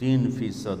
3%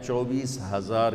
24,000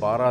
12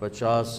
50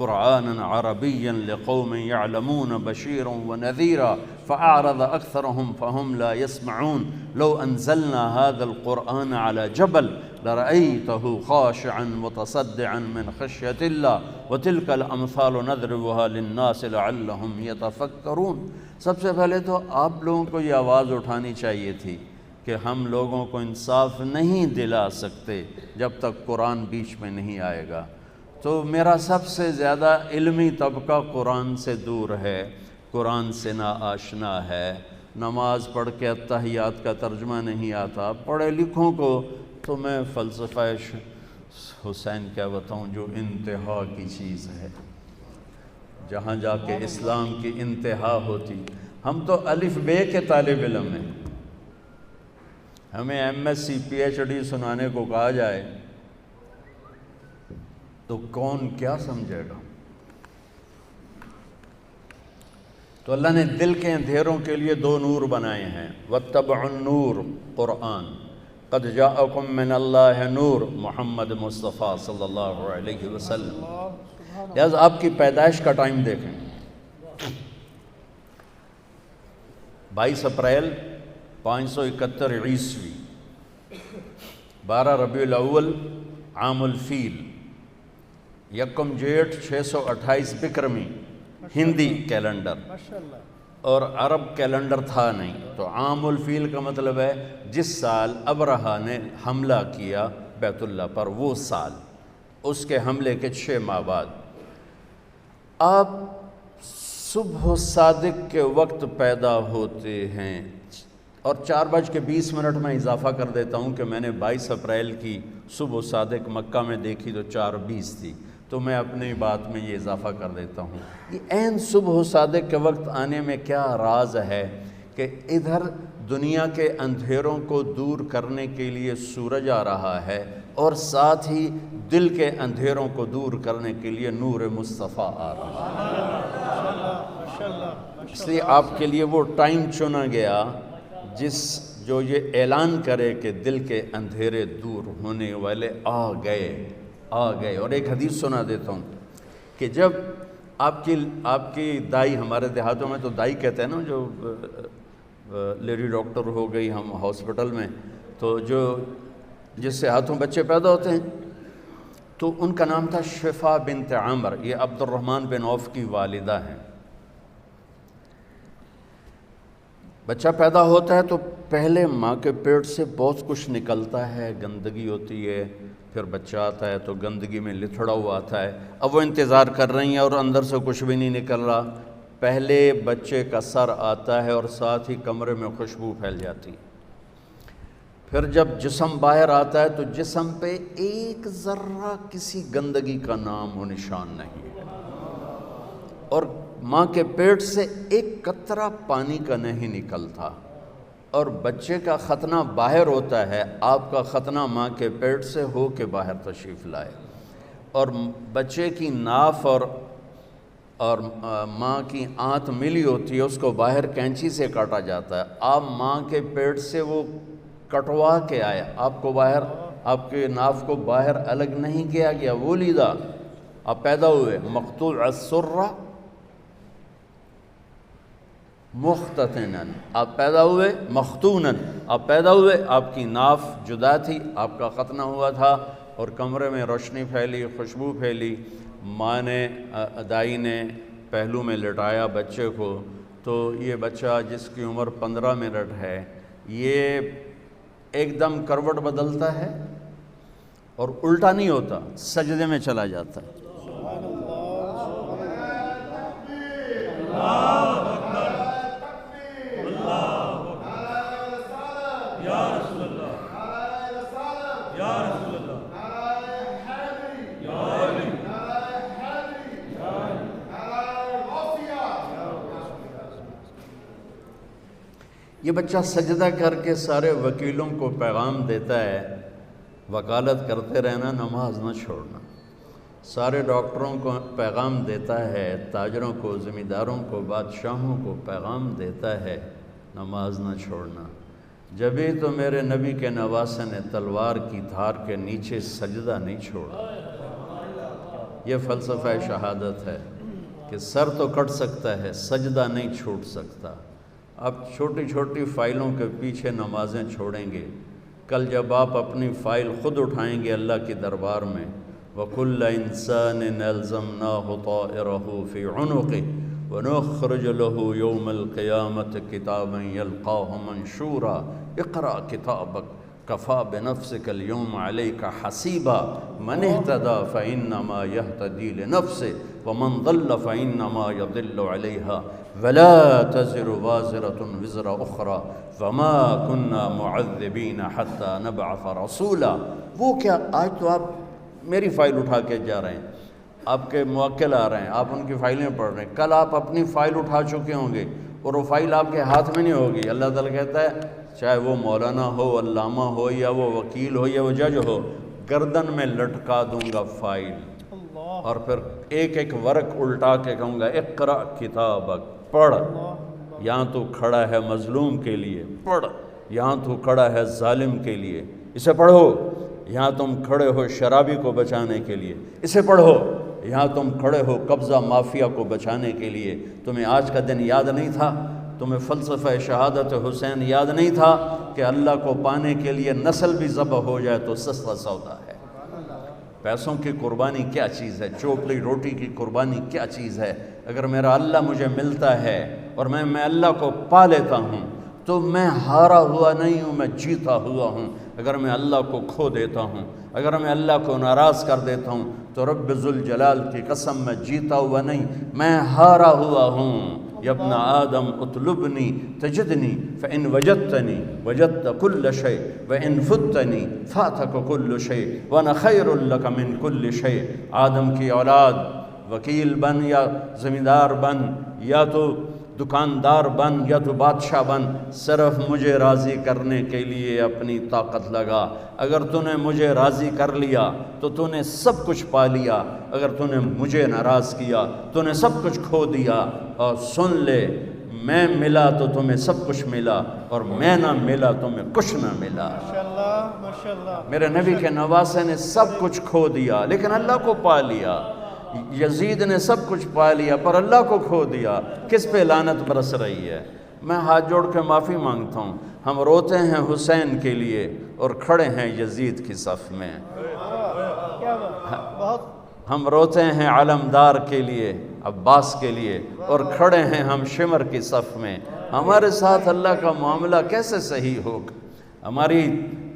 قرآنا عربيا لقوم يعلمون بشيرا ونذيرا فأعرض أكثرهم فهم لا يسمعون لو أنزلنا هذا القرآن على جبل لرأيته خاشعا متصدعا من خشية الله وتلك الأمثال نضربها للناس لعلهم يتفكرون۔ سب سے پہلے تو آپ لوگوں کو یہ آواز اٹھانی چاہیے تھی کہ ہم لوگوں کو انصاف نہیں دلا سکتے جب تک قرآن بیچ میں نہیں آئے گا۔ تو میرا سب سے زیادہ علمی طبقہ قرآن سے دور ہے، قرآن سے نا آشنا ہے، نماز پڑھ کے اتحیات کا ترجمہ نہیں آتا۔ پڑھے لکھوں کو تو میں فلسفہ حسین کیا بتاؤں، جو انتہا کی چیز ہے، جہاں جا کے اسلام کی انتہا ہوتی۔ ہم تو الف بے کے طالب علم ہیں، ہمیں M S C P H D سنانے کو کہا جائے تو کون کیا سمجھے گا؟ تو اللہ نے دل کے اندھیروں کے لیے دو نور بنائے ہیں، واتبعوا النور قرآن، قد جاءکم من اللہ نور محمد مصطفیٰ صلی اللہ علیہ وسلم۔ لہذا آپ کی پیدائش کا ٹائم دیکھیں، 22 اپریل 571 عیسوی، 12 ربیع الاول عام الفیل، 1 جیٹھ 628 بکرمی ہندی کیلنڈر، اور عرب کیلنڈر تھا نہیں، تو عام الفیل کا مطلب ہے جس سال ابرہہ نے حملہ کیا بیت اللہ پر، وہ سال، اس کے حملے کے 6 ماہ بعد۔ آپ صبح صادق کے وقت پیدا ہوتے ہیں، اور 4:20 میں اضافہ کر دیتا ہوں کہ میں نے 22 اپریل کی صبح صادق مکہ میں دیکھی تو 4:20 تھی، تو میں اپنی بات میں یہ اضافہ کر دیتا ہوں۔ یہ عین صبح صادق کے وقت آنے میں کیا راز ہے کہ ادھر دنیا کے اندھیروں کو دور کرنے کے لیے سورج آ رہا ہے، اور ساتھ ہی دل کے اندھیروں کو دور کرنے کے لیے نور مصطفیٰ آ رہا ہے۔ اس لیے آپ کے لیے وہ ٹائم چنا گیا جو یہ اعلان کرے کہ دل کے اندھیرے دور ہونے والے آ گئے۔ اور ایک حدیث سنا دیتا ہوں کہ جب آپ کی دائی، ہمارے دیہاتوں میں تو دائی کہتے ہیں نا، جو لیڈی ڈاکٹر ہو گئی ہم ہاسپٹل میں، تو جس سے ہاتھوں بچے پیدا ہوتے ہیں، تو ان کا نام تھا شفا بنت عامر، یہ عبد الرحمن بن عوف کی والدہ ہیں۔ بچہ پیدا ہوتا ہے تو پہلے ماں کے پیٹ سے بہت کچھ نکلتا ہے، گندگی ہوتی ہے، پھر بچہ آتا ہے تو گندگی میں لتھڑا ہوا آتا ہے۔ اب وہ انتظار کر رہی ہیں اور اندر سے کچھ بھی نہیں نکل رہا۔ پہلے بچے کا سر آتا ہے اور ساتھ ہی کمرے میں خوشبو پھیل جاتی ہے۔ پھر جب جسم باہر آتا ہے تو جسم پہ ایک ذرہ کسی گندگی کا نام و نشان نہیں ہے، اور ماں کے پیٹ سے ایک قطرہ پانی کا نہیں نکلتا، اور بچے کا ختنہ باہر ہوتا ہے۔ آپ کا ختنہ ماں کے پیٹ سے ہو کے باہر تشریف لائے، اور بچے کی ناف اور ماں کی آنت ملی ہوتی ہے، اس کو باہر کینچی سے کاٹا جاتا ہے۔ آپ ماں کے پیٹ سے وہ کٹوا کے آئے، آپ کو باہر، آپ کے ناف کو باہر الگ نہیں کیا گیا، وہ لیدہ آپ پیدا ہوئے مقطوع السرہ مختتناً، آپ پیدا ہوئے مختوناً، آپ پیدا ہوئے، آپ کی ناف جدا تھی، آپ کا ختنہ ہوا تھا، اور کمرے میں روشنی پھیلی، خوشبو پھیلی۔ ماں نے، دائی نے پہلو میں لٹایا بچے کو، تو یہ بچہ جس کی عمر 15 منٹ ہے، یہ ایک دم کروٹ بدلتا ہے اور الٹا نہیں ہوتا، سجدے میں چلا جاتا ہے۔ یہ بچہ سجدہ کر کے سارے وکیلوں کو پیغام دیتا ہے، وکالت کرتے رہنا، نماز نہ چھوڑنا۔ سارے ڈاکٹروں کو پیغام دیتا ہے، تاجروں کو، زمینداروں کو، بادشاہوں کو پیغام دیتا ہے، نماز نہ چھوڑنا۔ جبھی تو میرے نبی کے نواسے نے تلوار کی دھار کے نیچے سجدہ نہیں چھوڑا۔ یہ فلسفہ شہادت ہے کہ سر تو کٹ سکتا ہے، سجدہ نہیں چھوٹ سکتا۔ آپ چھوٹی چھوٹی فائلوں کے پیچھے نمازیں چھوڑیں گے، کل جب آپ اپنی فائل خود اٹھائیں گے اللہ کے دربار میں، وَكُلَّ إِنسَانٍ أَلْزَمْنَاهُ طَائِرَهُ فِي عُنُقِهِ وَنُخْرِجُ لَهُ يَوْمَ الْقِيَامَةِ كِتَابًا يَلْقَاهُ مَنشُورًا اقرأ كِتَابَكَ كفى بنفسك اليوم عليك حسيبا من اهتدى فإنما يهتدي لنفسه ومن ضل فإنما يضل عليها ولا تزر وازرة وزر أخرى وما كنا معذبين حتى نبعث رسولا۔ وہ کیا، آج تو آپ میری فائل اٹھا کے جا رہے ہیں، آپ کے موکل آ رہے ہیں، آپ ان کی فائلیں پڑھ رہے ہیں، کل آپ اپنی فائل اٹھا چکے ہوں گے اور وہ فائل آپ کے ہاتھ میں نہیں ہوگی۔ اللہ تعالیٰ کہتا ہے چاہے وہ مولانا ہو، علامہ ہو، یا وہ وکیل ہو، یا وہ جج ہو، گردن میں لٹکا دوں گا فائل، اور پھر ایک ایک ورق الٹا کے کہوں گا اقرأ کتابک، پڑھ۔ یہاں تو کھڑا ہے مظلوم کے لیے، پڑھ۔ یہاں تو کھڑا ہے ظالم کے لیے، اسے پڑھو۔ یہاں تم کھڑے ہو شرابی کو بچانے کے لیے، اسے پڑھو۔ یہاں تم کھڑے ہو قبضہ مافیا کو بچانے کے لیے، تمہیں آج کا دن یاد نہیں تھا؟ تمہیں فلسفہ شہادت حسین یاد نہیں تھا کہ اللہ کو پانے کے لیے نسل بھی ذبح ہو جائے تو سستا سودا ہے؟ پیسوں کی قربانی کیا چیز ہے؟ چوپلی روٹی کی قربانی کیا چیز ہے؟ اگر میرا اللہ مجھے ملتا ہے اور میں اللہ کو پا لیتا ہوں تو میں ہارا ہوا نہیں ہوں، میں جیتا ہوا ہوں۔ اگر میں اللہ کو کھو دیتا ہوں، اگر میں اللہ کو ناراض کر دیتا ہوں تو رب ذوالجلال کی قسم میں جیتا ہوا نہیں، میں ہارا ہوا ہوں۔ یا ابن آدم اطلبنی تجدنی فإن وجدتنی وجدت كل شيء وإن فتنی فاتک كل شيء وأنا خیر لک من كل شيء۔ آدم کی اولاد، وکیل بن یا زمیندار بن یا تو دکاندار بن یا تو بادشاہ بن، صرف مجھے راضی کرنے کے لیے اپنی طاقت لگا۔ اگر تو نے مجھے راضی کر لیا تو تو نے سب کچھ پا لیا، اگر تو نے مجھے ناراض کیا تو نے سب کچھ کھو دیا۔ اور سن لے، میں ملا تو تمہیں سب کچھ ملا، اور میں نہ ملا تمہیں کچھ نہ ملا۔ میرے نبی کے نواسے نے سب کچھ کھو دیا لیکن اللہ کو پا لیا۔ یزید نے سب کچھ پا لیا پر اللہ کو کھو دیا۔ کس پہ لعنت برس رہی ہے؟ میں ہاتھ جوڑ کے معافی مانگتا ہوں، ہم روتے ہیں حسین کے لیے اور کھڑے ہیں یزید کی صف میں۔ ہم روتے ہیں علمدار کے لیے، عباس کے لیے، اور کھڑے ہیں ہم شمر کی صف میں۔ ہمارے ساتھ اللہ کا معاملہ کیسے صحیح ہوگا؟ ہماری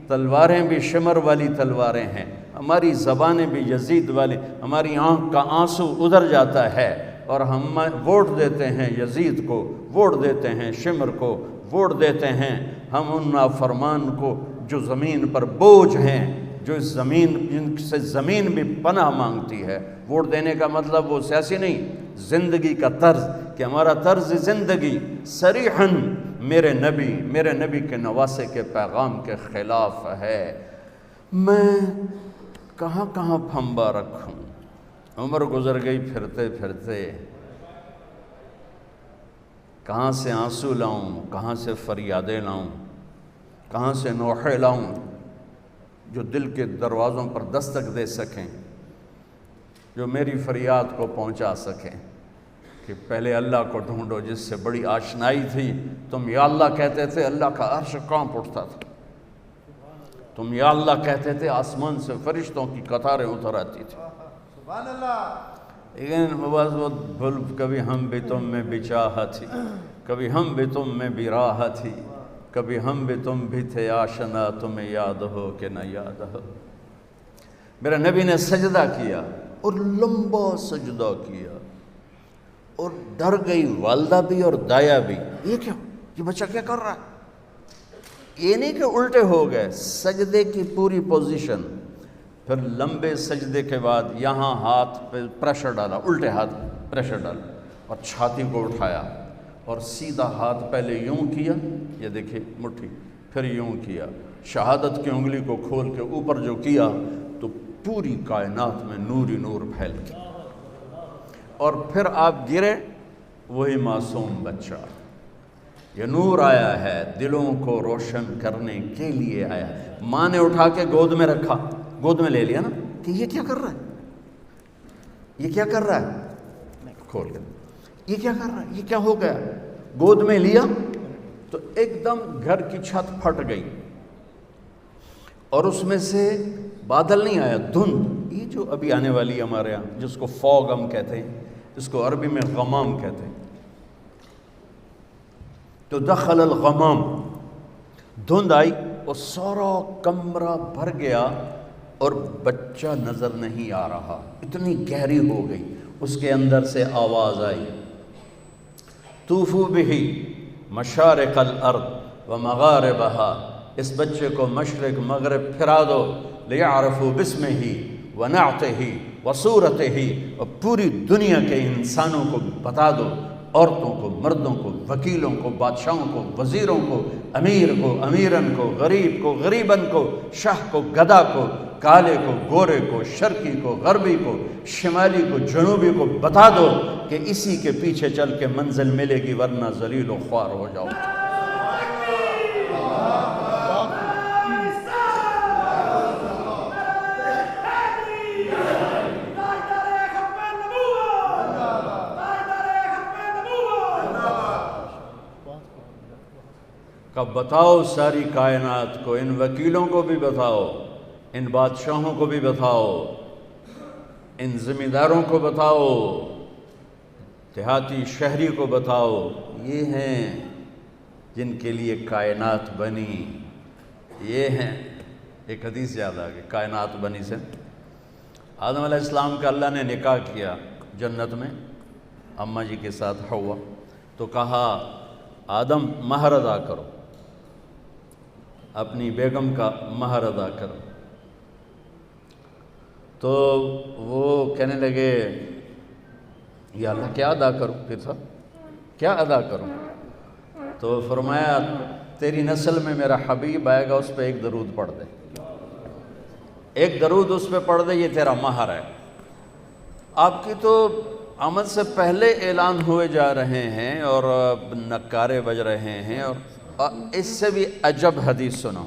تلواریں بھی شمر والی تلواریں ہیں، ہماری زبانیں بھی یزید والی، ہماری آنکھ کا آنسو ادھر جاتا ہے اور ہم ووٹ دیتے ہیں یزید کو، ووٹ دیتے ہیں شمر کو، ووٹ دیتے ہیں ہم ان نافرمان کو جو زمین پر بوجھ ہیں، جو اس زمین، جن سے زمین بھی پناہ مانگتی ہے۔ ووٹ دینے کا مطلب وہ سیاسی نہیں، زندگی کا طرز، کہ ہمارا طرز زندگی صریحاً میرے نبی کے نواسے کے پیغام کے خلاف ہے۔ میں کہاں کہاں پھنبا رکھوں؟ عمر گزر گئی پھرتے پھرتے، کہاں سے آنسو لاؤں، کہاں سے فریادیں لاؤں، کہاں سے نوحے لاؤں جو دل کے دروازوں پر دستک دے سکیں، جو میری فریاد کو پہنچا سکیں کہ پہلے اللہ کو ڈھونڈو جس سے بڑی آشنائی تھی۔ تم یا اللہ کہتے تھے، اللہ کا عرش کانپ اٹھتا تھا۔ تم یا اللہ کہتے تھے، آسمان سے فرشتوں کی قطاریں اتر آتی تھی۔ سبحان اللہ۔ لیکن وہ کبھی ہم بھی تم میں بھی چاہت تھی، کبھی ہم بھی تم میں بھی راہ تھی، کبھی ہم بھی تم بھی تھے آشنا، تمہیں یاد ہو کہ نہ یاد ہو۔ میرے نبی نے سجدہ کیا اور لمبا سجدہ کیا، اور ڈر گئی والدہ بھی اور دایا بھی، یہ کیا، یہ بچہ کیا کر رہا ہے؟ یہ نہیں کہ الٹے ہو گئے، سجدے کی پوری پوزیشن، پھر لمبے سجدے کے بعد یہاں ہاتھ پہ پریشر ڈالا، الٹے ہاتھ پریشر ڈالا اور چھاتی کو اٹھایا اور سیدھا ہاتھ پہلے یوں کیا، یہ دیکھیں مٹھی، پھر یوں کیا، شہادت کی انگلی کو کھول کے اوپر جو کیا تو پوری کائنات میں نور ہی نور پھیل گیا، اور پھر آپ گرے، وہی معصوم بچہ۔ یہ نور آیا ہے دلوں کو روشن کرنے کے لیے آیا ہے۔ ماں نے اٹھا کے گود میں رکھا، گود میں لے لیا نا کہ یہ کیا کر رہا ہے؟ یہ کیا کر رہا ہے؟ کھول کے یہ کیا کر رہا ہے؟ یہ کیا ہو گیا؟ گود میں لیا تو ایک دم گھر کی چھت پھٹ گئی اور اس میں سے بادل نہیں آیا، دھند، یہ جو ابھی آنے والی ہمارے یہاں جس کو فوگ ہم کہتے ہیں، اس کو عربی میں غمام کہتے ہیں. تو دخل الغمام، دھند آئی اور سارا کمرہ بھر گیا اور بچہ نظر نہیں آ رہا، اتنی گہری ہو گئی. اس کے اندر سے آواز آئی، طوفوا بہ مشارق الارض ومغاربہا، اس بچے کو مشرق مغرب پھرا دو، لیعرفوا باسمہ ونعتہ وصورتہ، اور پوری دنیا کے انسانوں کو بتا دو، عورتوں کو، مردوں کو، وکیلوں کو، بادشاہوں کو، وزیروں کو، امیر کو، امیرن کو، غریب کو، غریبن کو، شاہ کو، گدھا کو، کالے کو، گورے کو، شرقی کو، غربی کو، شمالی کو، جنوبی کو بتا دو کہ اسی کے پیچھے چل کے منزل ملے گی، ورنہ ذلیل و خوار ہو جاؤ. کب بتاؤ ساری کائنات کو، ان وکیلوں کو بھی بتاؤ، ان بادشاہوں کو بھی بتاؤ، ان ذمہ داروں کو بتاؤ، دیہاتی شہری کو بتاؤ، یہ ہیں جن کے لیے کائنات بنی. یہ ہیں، ایک حدیث یاد آ گئی کائنات بنی سے. آدم علیہ السلام کا اللہ نے نکاح کیا جنت میں اماں جی کے ساتھ حوا، تو کہا آدم مہر ادا کرو، اپنی بیگم کا مہر ادا کرو. تو وہ کہنے لگے یا اللہ کیا ادا کروں؟ پھر صاحب کیا ادا کروں؟ تو فرمایا تیری نسل میں میرا حبیب آئے گا، اس پہ ایک درود پڑھ دے، ایک درود اس پہ پڑھ دے، یہ تیرا مہر ہے. آپ کی تو آمد سے پہلے اعلان ہوئے جا رہے ہیں اور نکارے بج رہے ہیں، اور اس سے بھی عجب حدیث سنو.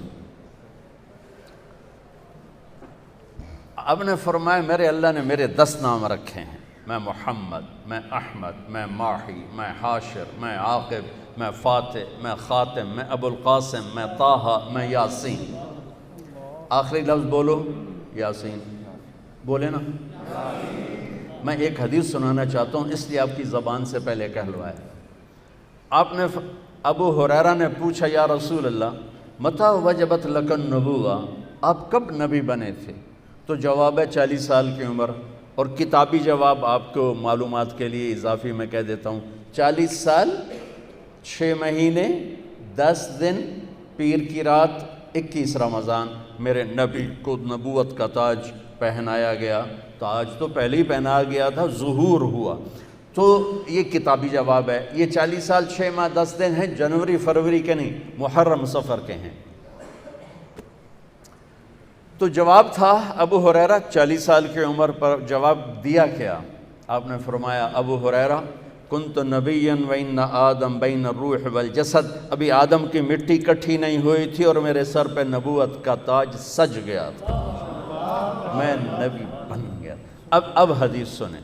اب نے فرمایا میرے اللہ نے میرے 10 نام رکھے ہیں، میں محمد، میں احمد، میں ماحی، میں حاشر، میں عاقب، میں فاتح، میں خاتم، میں ابو القاسم، میں طٰہٰ، میں یاسین. آخری لفظ بولو یاسین، بولے نا. میں ایک حدیث سنانا چاہتا ہوں، اس لیے آپ کی زبان سے پہلے کہلوایا. آپ نے ابو ہریرہ نے پوچھا یا رسول اللہ متى وجبت لک النبوہ، آپ کب نبی بنے تھے؟ تو جواب ہے 40 سال کی عمر. اور کتابی جواب آپ کو معلومات کے لیے اضافی میں کہہ دیتا ہوں، 40 سال 6 مہینے 10 دن پیر کی رات 21 رمضان میرے نبی کو نبوت کا تاج پہنایا گیا. تاج تو پہلے ہی پہنا گیا تھا، ظہور ہوا. تو یہ کتابی جواب ہے. یہ 40 سال 6 ماہ 10 دن ہیں، جنوری فروری کے نہیں، محرم صفر کے ہیں. تو جواب تھا ابو ہریرہ 40 سال کی عمر پر جواب دیا کیا؟ آپ نے فرمایا ابو ہریرہ کنت نبیا وان آدم بین الروح والجسد، ابھی آدم کی مٹی کٹھی نہیں ہوئی تھی اور میرے سر پہ نبوت کا تاج سج گیا تھا، میں نبی بن گیا. اب حدیث سنیں.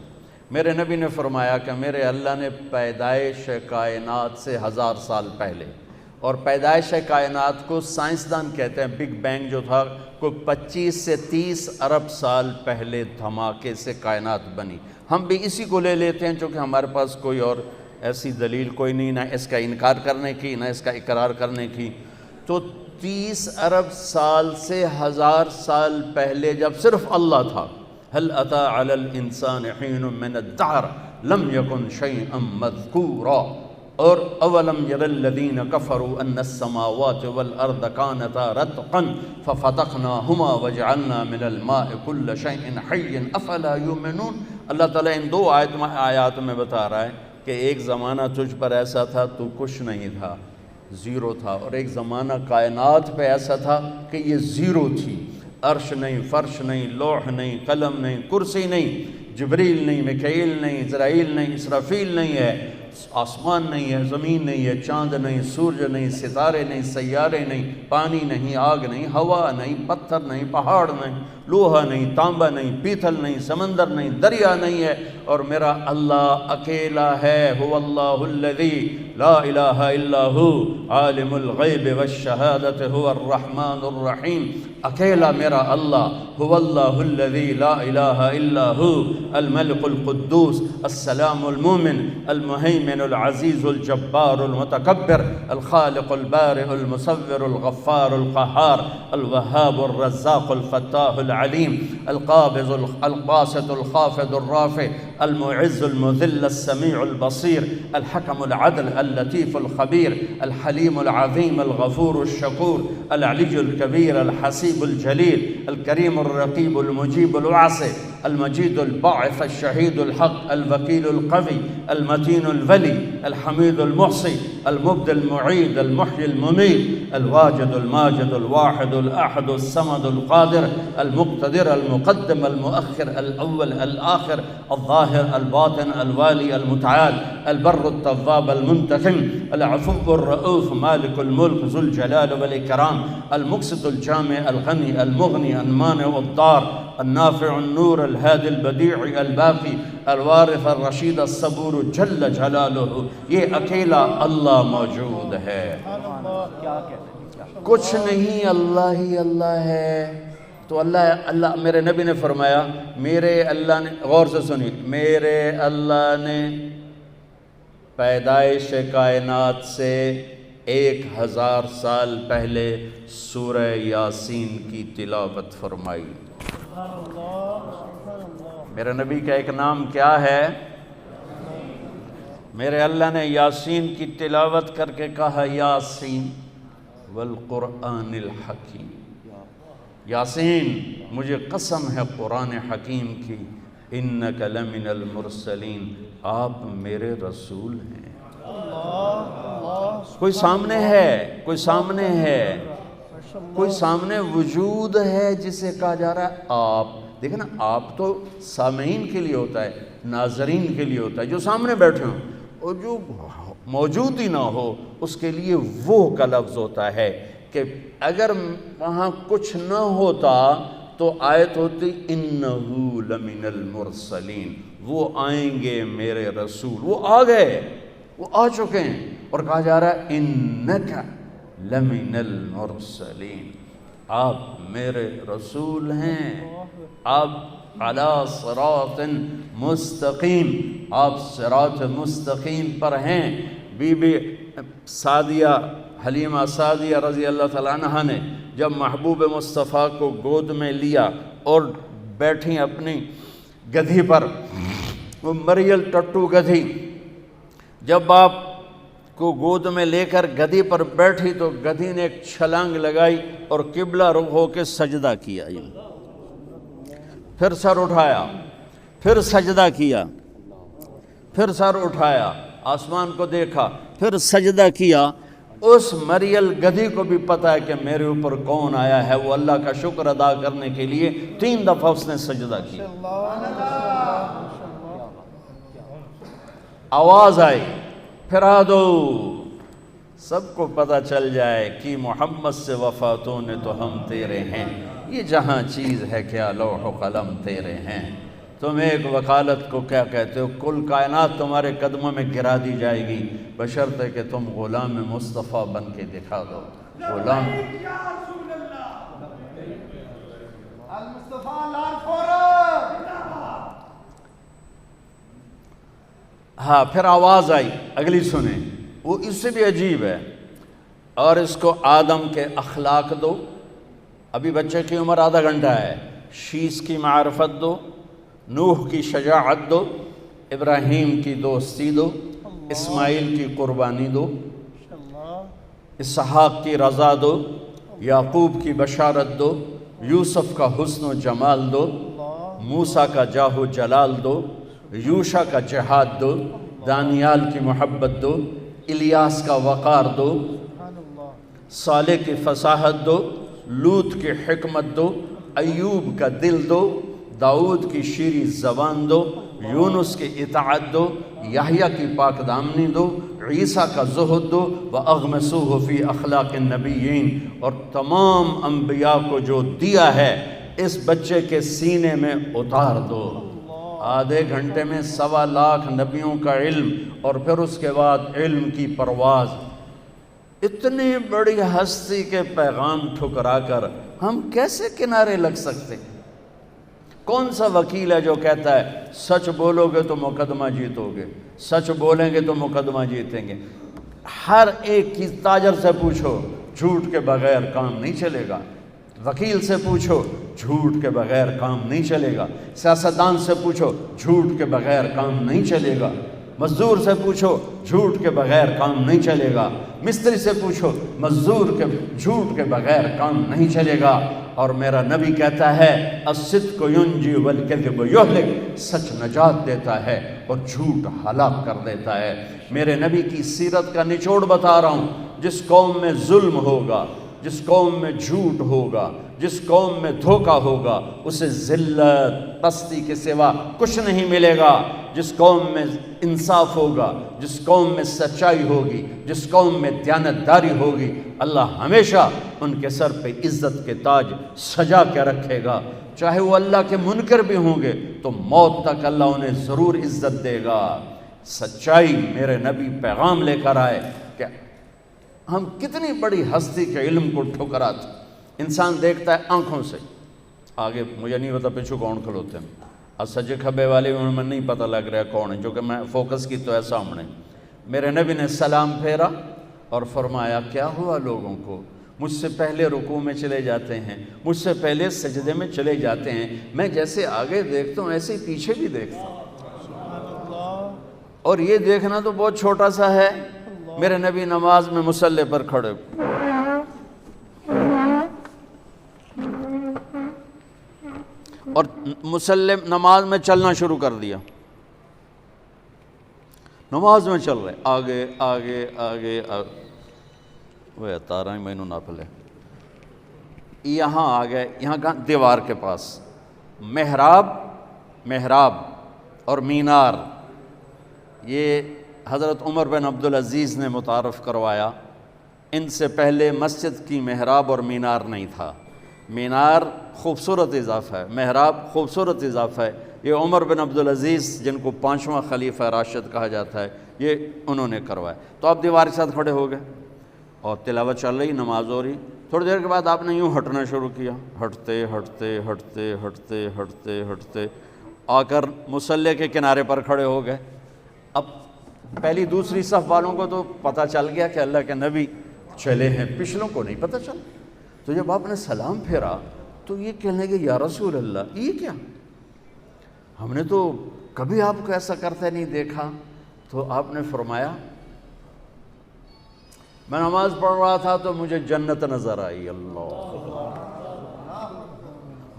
میرے نبی نے فرمایا کہ میرے اللہ نے پیدائش کائنات سے 1000 سال پہلے، اور پیدائش کائنات کو سائنسدان کہتے ہیں بگ بینگ جو تھا، کوئی 25 سے 30 ارب سال پہلے دھماکے سے کائنات بنی. ہم بھی اسی کو لے لیتے ہیں چونکہ ہمارے پاس کوئی اور ایسی دلیل کوئی نہیں، نہ اس کا انکار کرنے کی نہ اس کا اقرار کرنے کی. تو 30 ارب سال سے 1000 سال پہلے جب صرف اللہ تھا، هل أتى على الإنسان حين من الدهر لم يكن شيئا مذكورا، اور اولم ير الذين كفروا ان السماوات والارض كانتا رتقا ففتقناهما وجعلنا من الماء كل شيء حي افلا يؤمنون. اللہ تعالیٰ ان 2 آیات میں بتا رہا ہے کہ ایک زمانہ تجھ پر ایسا تھا تو کچھ نہیں تھا، زیرو تھا، اور ایک زمانہ کائنات پہ ایسا تھا کہ یہ زیرو تھی. عرش نہیں، فرش نہیں، لوح نہیں، قلم نہیں، کرسی نہیں، جبریل نہیں، میکائیل نہیں، اسرائیل نہیں، اسرافیل نہیں ہے. آسمان نہیں ہے، زمین نہیں ہے، چاند نہیں، سورج نہیں، ستارے نہیں، سیارے نہیں، پانی نہیں، آگ نہیں، ہوا نہیں، پتھر نہیں، پہاڑ نہیں، لوہا نہیں، تانبا نہیں، پیتل نہیں، سمندر نہیں، دریا نہیں ہے، اور میرا اللہ اکیلا ہے۔ هو اللہ الذی لا الہ الا ہو عالم الغیب والشہادت هو الرحمن الرحیم۔ اکیلا میرا اللہ، هو اللہ الذی لا الہ الا ہو الملک القدوس السلام المومن المہیمن العزیز الجبار المتکبر الخالق البارئ المصور الغفار القہار الوہاب الرزاق الفتاح العلیم القابض الباسط الخافض الرافع المعز المذل السمیع البصیر الحکم العدل اللطیف الخبیر الحلیم العظیم الغفور الشکور العلی الکبیر الحسیب الجلیل الکریم الرقیب المجیب الواسع المجید الباعث الشہید الحق الوکیل القوی المتین الولی الحمید المحصی المبدی المعید المحیی الممیت الواجد الماجد الواحد الأحد الصمد القادر المقتدر المقدم المؤخر الأول الآخر الظاهر الباطن الوالي المتعال البر التواب المنتقم العفو الرؤوف مالك الملك ذو الجلال والإكرام المقسط الجامع الغني المغني المانع الضار النافع النور الهادي البديع الباقي الوارث الرشید الصبور جل جلالہ۔ یہ اکیلا اللہ موجود ہے، کچھ نہیں، اللہ ہی اللہ ہے۔ تو اللہ میرے نبی نے فرمایا، میرے اللہ نے، غور سے سنی، میرے اللہ نے پیدائش کائنات سے 1000 سال پہلے سورہ یاسین کی تلاوت فرمائی۔ میرے نبی کا ایک نام کیا ہے؟ میرے اللہ نے یاسین کی تلاوت کر کے کہا، یاسین والقرآن الحکیم، یاسین مجھے قسم ہے قرآن حکیم کی، انک لمن المرسلین، آپ میرے رسول ہیں۔ کوئی سامنے ہے، کوئی سامنے ہے، کوئی سامنے وجود ہے جسے کہا جا رہا ہے آپ۔ دیکھیں نا، آپ تو سامعین کے لیے ہوتا ہے، ناظرین کے لیے ہوتا ہے، جو سامنے بیٹھے ہوں، اور جو موجود ہی نہ ہو اس کے لیے وہ کا لفظ ہوتا ہے کہ اگر وہاں کچھ نہ ہوتا تو آیت ہوتی انہو لمن المرسلین، وہ آئیں گے میرے رسول، وہ آ گئے، وہ آ چکے ہیں، اور کہا جا رہا ہے انکا لمن المرسلین، آپ میرے رسول ہیں، آپ علی صراط مستقیم، آپ صراط مستقیم پر ہیں۔ بی بی سعدیہ، حلیمہ سعدیہ رضی اللہ تعالیٰ عنہ نے جب محبوب مصطفیٰ کو گود میں لیا اور بیٹھیں اپنی گدھی پر، وہ مریل ٹٹو گدھی، جب آپ کو گود میں لے کر گدھی پر بیٹھی تو گدھی نے ایک چھلانگ لگائی اور قبلہ رخ ہو کے سجدہ کیا، پھر سر اٹھایا، پھر سجدہ کیا، پھر سر اٹھایا، آسمان کو دیکھا، پھر سجدہ کیا۔ اس مریل گدھی کو بھی پتہ ہے کہ میرے اوپر کون آیا ہے، وہ اللہ کا شکر ادا کرنے کے لیے 3 دفعہ اس نے سجدہ کیا۔ آواز آئی، پھرا دو، سب کو پتہ چل جائے کہ محمد سے وفاتوں نے تو ہم تیرے ہیں، یہ جہاں چیز ہے کیا لوح و قلم تیرے ہیں۔ تم ایک وکالت کو کیا کہتے ہو، کل کائنات تمہارے قدموں میں گرا دی جائے گی، بشرطے کہ تم غلام مصطفیٰ بن کے دکھا دو۔ غلام ہاں، پھر آواز آئی، اگلی سنیں، وہ اس سے بھی عجیب ہے، اور اس کو آدم کے اخلاق دو، ابھی بچے کی عمر آدھا گھنٹہ ہے، شیش کی معرفت دو، نوح کی شجاعت دو، ابراہیم کی دوستی دو، اسماعیل کی قربانی دو، اسحاق کی رضا دو، یعقوب کی بشارت دو، یوسف کا حسن و جمال دو، موسیٰ کا جاہ و جلال دو، یوشع کا جہاد دو، دانیال کی محبت دو، الیاس کا وقار دو، صالح کی فصاحت دو، لوط کی حکمت دو، ایوب کا دل دو، داؤد کی شیریں زبان دو، یونس کی اطاعت دو، یحییٰ کی پاک دامنی دو، عیسیٰ کا زہد دو، وَأَغْمَسُوهُ فِي أَخْلَاقِ النَّبِيِّينَ، اور تمام انبیاء کو جو دیا ہے اس بچے کے سینے میں اتار دو۔ آدھے گھنٹے میں 1.25 لاکھ نبیوں کا علم، اور پھر اس کے بعد علم کی پرواز۔ اتنی بڑی ہستی کے پیغام ٹھکرا کر ہم کیسے کنارے لگ سکتے؟ کون سا وکیل ہے جو کہتا ہے سچ بولو گے تو مقدمہ جیتو گے، سچ بولیں گے تو مقدمہ جیتیں گے؟ ہر ایک کی تاجر سے پوچھو، جھوٹ کے بغیر کام نہیں چلے گا۔ وکیل سے پوچھو، جھوٹ کے بغیر کام نہیں چلے گا۔ سیاستدان سے پوچھو، جھوٹ کے بغیر کام نہیں چلے گا۔ مزدور سے پوچھو، جھوٹ کے بغیر کام نہیں چلے گا۔ مستری سے پوچھو، جھوٹ کے بغیر کام نہیں چلے گا۔ اور میرا نبی کہتا ہے الصدق ینجی والکذب یہلک، سچ نجات دیتا ہے اور جھوٹ ہلاک کر دیتا ہے۔ میرے نبی کی سیرت کا نچوڑ بتا رہا ہوں۔ جس قوم میں ظلم ہوگا، جس قوم میں جھوٹ ہوگا، جس قوم میں دھوکہ ہوگا، اسے ذلت پستی کے سوا کچھ نہیں ملے گا۔ جس قوم میں انصاف ہوگا، جس قوم میں سچائی ہوگی، جس قوم میں دیانتداری ہوگی، اللہ ہمیشہ ان کے سر پہ عزت کے تاج سجا کے رکھے گا۔ چاہے وہ اللہ کے منکر بھی ہوں گے تو موت تک اللہ انہیں ضرور عزت دے گا۔ سچائی میرے نبی پیغام لے کر آئے کہ ہم کتنی بڑی ہستی کے علم کو ٹھکراتے۔ انسان دیکھتا ہے آنکھوں سے، آگے مجھے نہیں پتا پیچھے کون کھلوتے ہیں، اور سجے کھبے والے میں نہیں پتہ لگ رہا کون ہے، جو کہ میں فوکس کی تو ہے سامنے۔ میرے نبی نے سلام پھیرا اور فرمایا کیا ہوا لوگوں کو؟ مجھ سے پہلے رکوع میں چلے جاتے ہیں، مجھ سے پہلے سجدے میں چلے جاتے ہیں، میں جیسے آگے دیکھتا ہوں ایسے ہی پیچھے بھی دیکھتا ہوں، اور یہ دیکھنا تو بہت چھوٹا سا ہے۔ میرے نبی نماز میں مصلی پر کھڑے، اور مصلی نماز میں چلنا شروع کر دیا، نماز میں چل رہے، آگے آگے آگے وہ تارہ میں نہ پلے، یہاں آ گئے، یہاں کہاں؟ دیوار کے پاس۔ محراب اور مینار، یہ حضرت عمر بن عبدالعزیز نے متعارف کروایا۔ ان سے پہلے مسجد کی محراب اور مینار نہیں تھا۔ مینار خوبصورت اضافہ ہے، محراب خوبصورت اضافہ ہے۔ یہ عمر بن عبدالعزیز جن کو 5واں خلیفہ راشد کہا جاتا ہے، یہ انہوں نے کروایا۔ تو آپ دیوار کے ساتھ کھڑے ہو گئے اور تلاوت چل رہی، نماز ہو رہی۔ تھوڑی دیر کے بعد آپ نے یوں ہٹنا شروع کیا، ہٹتے ہٹتے ہٹتے ہٹتے ہٹتے ہٹتے آ کر مصلی کے کنارے پر کھڑے ہو گئے۔ اب پہلی دوسری صف والوں کو تو پتہ چل گیا کہ اللہ کے نبی چلے ہیں، پچھلوں کو نہیں پتہ چلا۔ تو جب آپ نے سلام پھیرا تو یہ کہنے لگے یا رسول اللہ، یہ کیا؟ ہم نے تو کبھی آپ کو ایسا کرتے نہیں دیکھا۔ تو آپ نے فرمایا میں نماز پڑھ رہا تھا تو مجھے جنت نظر آئی۔ اللہ،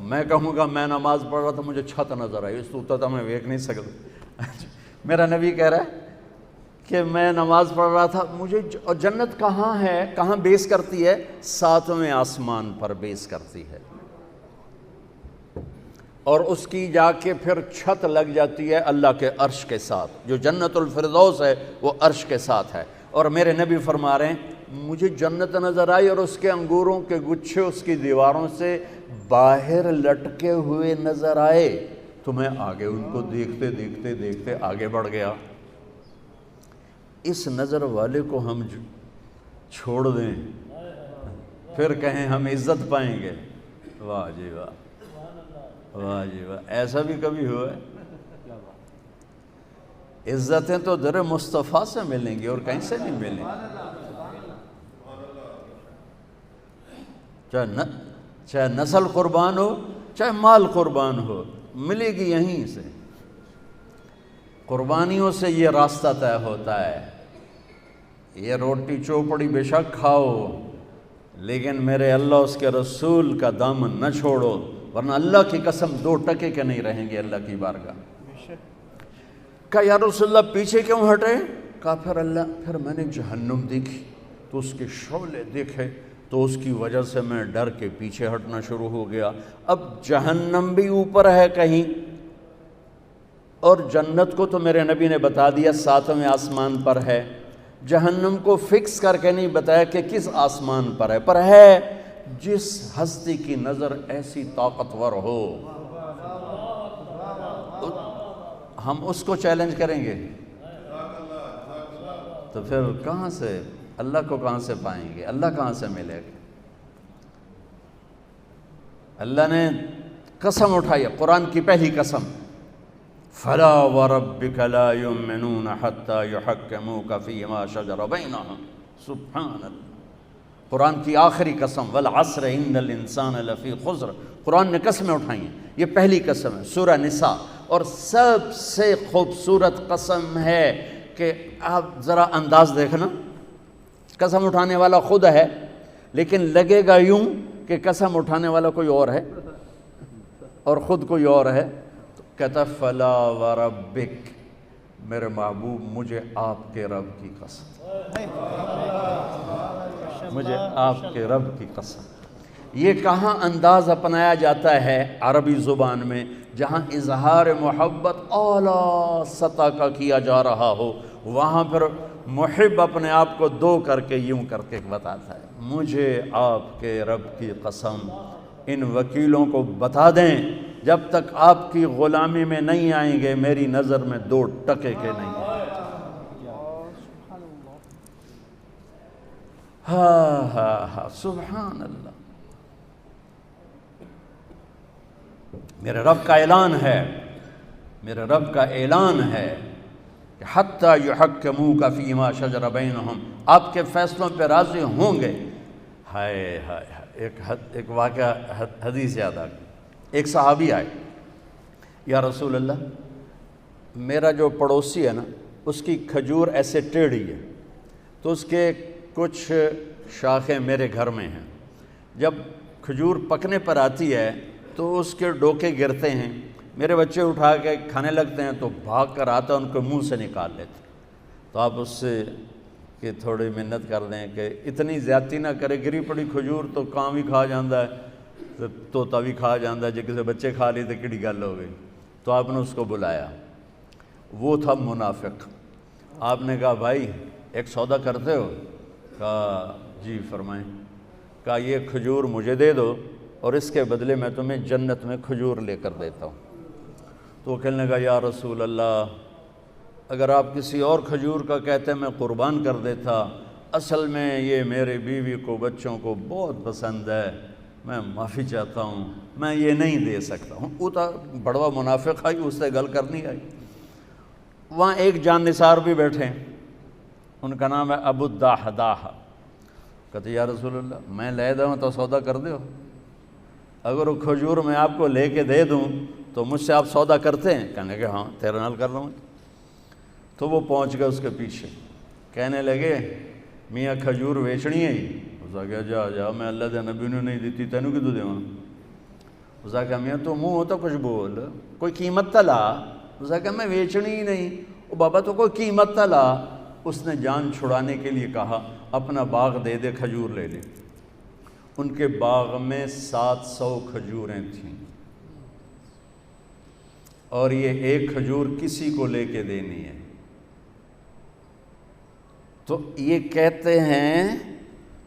میں کہوں گا میں نماز پڑھ رہا تھا مجھے چھت نظر آئی، اس تو میں دیکھ نہیں سکتا۔ میرا نبی کہہ رہا ہے کہ میں نماز پڑھ رہا تھا، مجھے اور جنت کہاں ہے، کہاں بیس کرتی ہے؟ 7ویں آسمان پر بیس کرتی ہے، اور اس کی جا کے پھر چھت لگ جاتی ہے اللہ کے عرش کے ساتھ۔ جو جنت الفردوس ہے وہ عرش کے ساتھ ہے۔ اور میرے نبی فرما رہے ہیں مجھے جنت نظر آئی اور اس کے انگوروں کے گچھے اس کی دیواروں سے باہر لٹکے ہوئے نظر آئے، تو میں آگے ان کو دیکھتے دیکھتے دیکھتے آگے بڑھ گیا۔ اس نظر والے کو ہم چھوڑ دیں پھر کہیں ہم عزت پائیں گے؟ واہ جی واہ، واہ جی واہ، ایسا بھی کبھی ہوا ہے؟ عزتیں تو در مصطفیٰ سے ملیں گی اور کہیں سے نہیں ملیں گی۔ چاہے نسل قربان ہو، چاہے مال قربان ہو، ملے گی یہیں سے۔ قربانیوں سے یہ راستہ طے ہوتا ہے۔ یہ روٹی چوپڑی بے شک کھاؤ، لیکن میرے اللہ اس کے رسول کا دامن نہ چھوڑو، ورنہ اللہ کی قسم 2 ٹکے کے نہیں رہیں گے اللہ کی بارگاہ۔ کہا یا رسول اللہ پیچھے کیوں ہٹے؟ کہا پھر میں نے جہنم دیکھی تو اس کے شعلے دیکھے تو اس کی وجہ سے میں ڈر کے پیچھے ہٹنا شروع ہو گیا۔ اب جہنم بھی اوپر ہے کہیں اور جنت کو تو میرے نبی نے بتا دیا 7ویں آسمان پر ہے، جہنم کو فکس کر کے نہیں بتایا کہ کس آسمان پر ہے جس ہستی کی نظر ایسی طاقتور ہو، ہم اس کو چیلنج کریں گے تو پھر کہاں سے اللہ کو کہاں سے پائیں گے، اللہ کہاں سے ملے گا؟ اللہ نے قسم اٹھائی، قرآن کی پہلی قسم، فلا وربک لا یؤمنون حتی یحکموک فیما شجر بینہم، سبحان اللہ، قرآن کی آخری قسم، والعصر ان الانسان لفی خسر، قرآن نے قسمیں اٹھائی ہیں، یہ پہلی قسم ہے سورہ نساء، اور سب سے خوبصورت قسم ہے کہ آپ ذرا انداز دیکھنا، قسم اٹھانے والا خود ہے لیکن لگے گا یوں کہ قسم اٹھانے والا کوئی اور ہے اور خود کوئی اور ہے، تو کہتا فلا وربک، میرے محبوب مجھے آپ کے رب کی قسم، مجھے آپ کے رب کی قسم۔ یہ کہاں انداز اپنایا جاتا ہے عربی زبان میں؟ جہاں اظہار محبت اعلیٰ سطح کا کیا جا رہا ہو، وہاں پھر محب اپنے آپ کو دو کر کے یوں کر کے بتاتا ہے، مجھے آپ کے رب کی قسم، ان وکیلوں کو بتا دیں جب تک آپ کی غلامی میں نہیں آئیں گے میری نظر میں 2 ٹکے کے نہیں ہیں۔ ہاں سبحان اللہ، میرے رب کا اعلان ہے، میرے رب کا اعلان ہے کہ حتی یحکموک فیما شجر بینہم، آپ کے فیصلوں پہ راضی ہوں گے۔ ہائے ہائے ایک واقعہ حدیث یاد آ گئی، ایک صحابی آئے، یا رسول اللہ میرا جو پڑوسی ہے نا اس کی کھجور ایسے ٹیڑھی ہے، تو اس کے کچھ شاخیں میرے گھر میں ہیں، جب کھجور پکنے پر آتی ہے تو اس کے ڈوکے گرتے ہیں، میرے بچے اٹھا کے کھانے لگتے ہیں تو بھاگ کر آتا ان کو منہ سے نکال لیتے، تو آپ اس سے کہ تھوڑی محنت کر دیں کہ اتنی زیادتی نہ کرے، گری پڑی کھجور تو کاں بھی کھا جاندہ ہے، طوطا بھی کھا جاندہ ہے، جے کسے بچے کھا لی تو کیڑی گل ہو گئی۔ تو آپ نے اس کو بلایا، وہ تھا منافق، آپ نے کہا بھائی ایک سودا کرتے ہو؟ کہا جی فرمائیں۔ کہا یہ کھجور مجھے دے دو اور اس کے بدلے میں تمہیں جنت میں کھجور لے کر دیتا ہوں۔ تو وہ کہنے لگا یا رسول اللہ اگر آپ کسی اور کھجور کا کہتے میں قربان کر دیتا، اصل میں یہ میرے بیوی کو بچوں کو بہت پسند ہے، میں معافی چاہتا ہوں، میں یہ نہیں دے سکتا ہوں۔ وہ تو بڑوا منافق آئی، اس سے گل کرنی آئی۔ وہاں ایک جان نثار بھی بیٹھے، ان کا نام ہے ابو الدحداح، کہتے یا رسول اللہ میں لے دوں تو سودا کر دیو، اگر وہ کھجور میں آپ کو لے کے دے دوں تو مجھ سے آپ سودا کرتے ہیں؟ کہنے کہ ہاں تیرے نال کر لوں۔ تو وہ پہنچ گئے اس کے پیچھے، کہنے لگے میاں کھجور ویچنی ہے ہی؟ اس نے کہا جا جا میں اللہ دے نبی نے نہیں دیتی تینوں کدو دیواں؟ اس نے کہا میاں تو منہ ہوتا کچھ بول، کوئی قیمت تا لا۔ اس نے کہا میں ویچنی ہی نہیں۔ او بابا تو کوئی قیمت تا لا۔ اس نے جان چھڑانے کے لیے کہا اپنا باغ دے دے، کھجور لے لے۔ ان کے باغ میں 700 کھجوریں تھیں اور یہ ایک کھجور کسی کو لے کے دینی ہے۔ تو یہ کہتے ہیں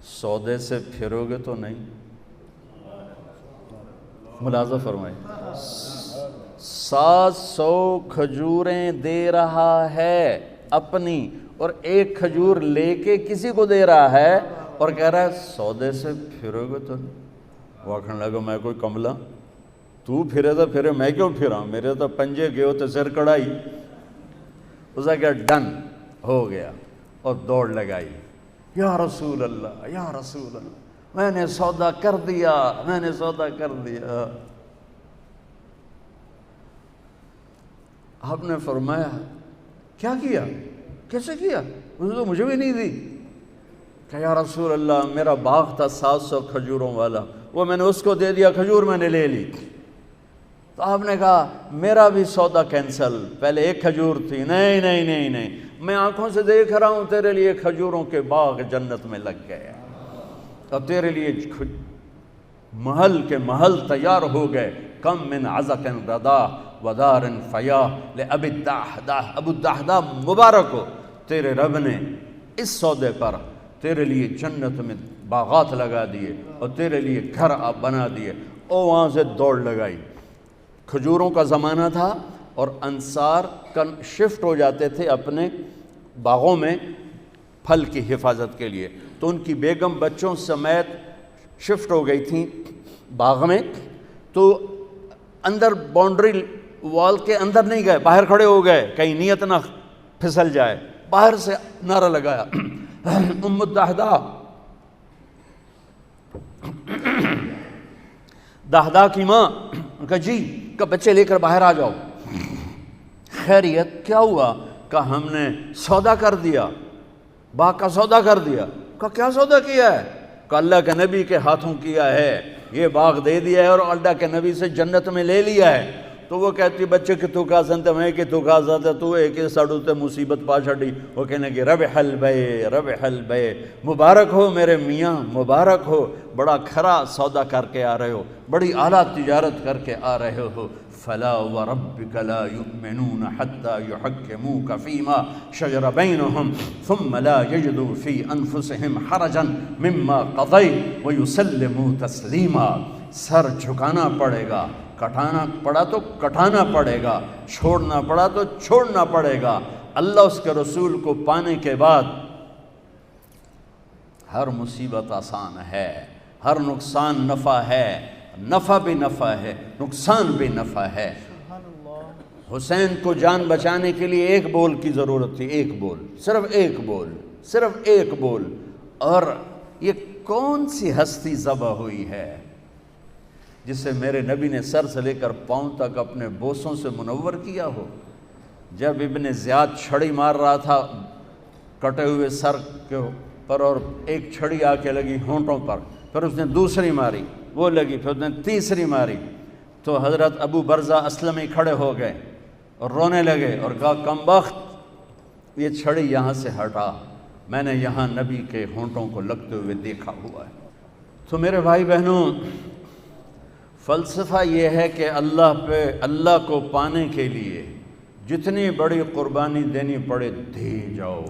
سودے سے پھرو گے تو نہیں، ملاحظہ فرمائیں 700 کھجوریں دے رہا ہے اپنی، اور ایک کھجور لے کے کسی کو دے رہا ہے اور کہہ رہا ہے سودے سے پھرو گے تو نہیں۔ وہ کہنے لگا میں کوئی کملا، تو پھرے تو پھرے، میں کیوں پھراں، میرے تو پنجے گئے ہوتے سر کڑائی۔ اس نے کہا ڈن ہو گیا، اور دوڑ لگائی، یا رسول اللہ یا رسول اللہ میں نے سودا کر دیا، میں نے سودا کر دیا۔ آپ نے فرمایا کیا کیا، کیسے کیا؟ اس نے تو مجھے بھی نہیں دی۔ کہ یا رسول اللہ میرا باغ تھا 700 کھجوروں والا، وہ میں نے اس کو دے دیا، کھجور میں نے لے لی۔ تو آپ نے کہا میرا بھی سودا کینسل، پہلے ایک کھجور تھی، نہیں نہیں نہیں نہیں، میں آنکھوں سے دیکھ رہا ہوں تیرے لیے کھجوروں کے باغ جنت میں لگ گئے، اور تیرے لیے محل کے محل تیار ہو گئے، کم من عزق ردا، ودار فیاح لأبی الدحداح، ابو الدحداح مبارک ہو، تیرے رب نے اس سودے پر تیرے لیے جنت میں باغات لگا دیے اور تیرے لیے گھر آپ بنا دیے۔ اور وہاں سے دوڑ لگائی۔ کھجوروں کا زمانہ تھا اور انصار شفٹ ہو جاتے تھے اپنے باغوں میں پھل کی حفاظت کے لیے، تو ان کی بیگم بچوں سمیت شفٹ ہو گئی تھیں باغ میں، تو اندر باؤنڈری وال کے اندر نہیں گئے، باہر کھڑے ہو گئے کہیں نیت نہ پھسل جائے۔ باہر سے نعرہ لگایا ام الدحداح، دحداح کی ماں کہا جی، کہ بچے لے کر باہر آ جاؤ۔ خیریت کیا ہوا؟ کہ ہم نے سودا کر دیا، باغ کا سودا کر دیا۔ کہ کیا سودا کیا ہے؟ کہ اللہ کے نبی کے ہاتھوں کیا ہے، یہ باغ دے دیا ہے اور اللہ کے نبی سے جنت میں لے لیا ہے۔ تو وہ کہتی بچے کتوں کا سنتے میں کتوں کا سنتے تو ایک ساڑھو تے مصیبت پا چھڑی۔ وہ کہنے کہ ربح البیع ربح البیع، مبارک ہو میرے میاں، مبارک ہو، بڑا کھرا سودا کر کے آ رہے ہو، بڑی اعلیٰ تجارت کر کے آ رہے ہو۔ فلا وربک لا یؤمنون حتی یحکموک فیما شجر بینہم ثم لا یجدوا فی انفسہم حرجا مما قضیت ویسلموا تسلیما۔ سر جھکانا پڑے گا، کٹانا پڑا تو کٹانا پڑے گا، چھوڑنا پڑا تو چھوڑنا پڑے گا۔ اللہ اس کے رسول کو پانے کے بعد ہر مصیبت آسان ہے، ہر نقصان نفع ہے، نفع بھی نفع ہے، نقصان بھی نفع ہے۔ حسین کو جان بچانے کے لیے ایک بول کی ضرورت تھی، ایک بول، صرف ایک بول، صرف ایک بول۔ اور یہ کون سی ہستی ذبح ہوئی ہے جسے میرے نبی نے سر سے لے کر پاؤں تک اپنے بوسوں سے منور کیا ہو؟ جب ابن زیاد چھڑی مار رہا تھا کٹے ہوئے سر کے پر، اور ایک چھڑی آ کے لگی ہونٹوں پر، پھر اس نے دوسری ماری، وہ لگی، پھر اس نے تیسری ماری، تو حضرت ابو برزہ اسلمی کھڑے ہو گئے اور رونے لگے اور کہا کمبخت، یہ چھڑی یہاں سے ہٹا، میں نے یہاں نبی کے ہونٹوں کو لگتے ہوئے دیکھا ہوا ہے۔ تو میرے بھائی بہنوں، فلسفہ یہ ہے کہ اللہ کو پانے کے لیے جتنی بڑی قربانی دینی پڑے دے جاؤ۔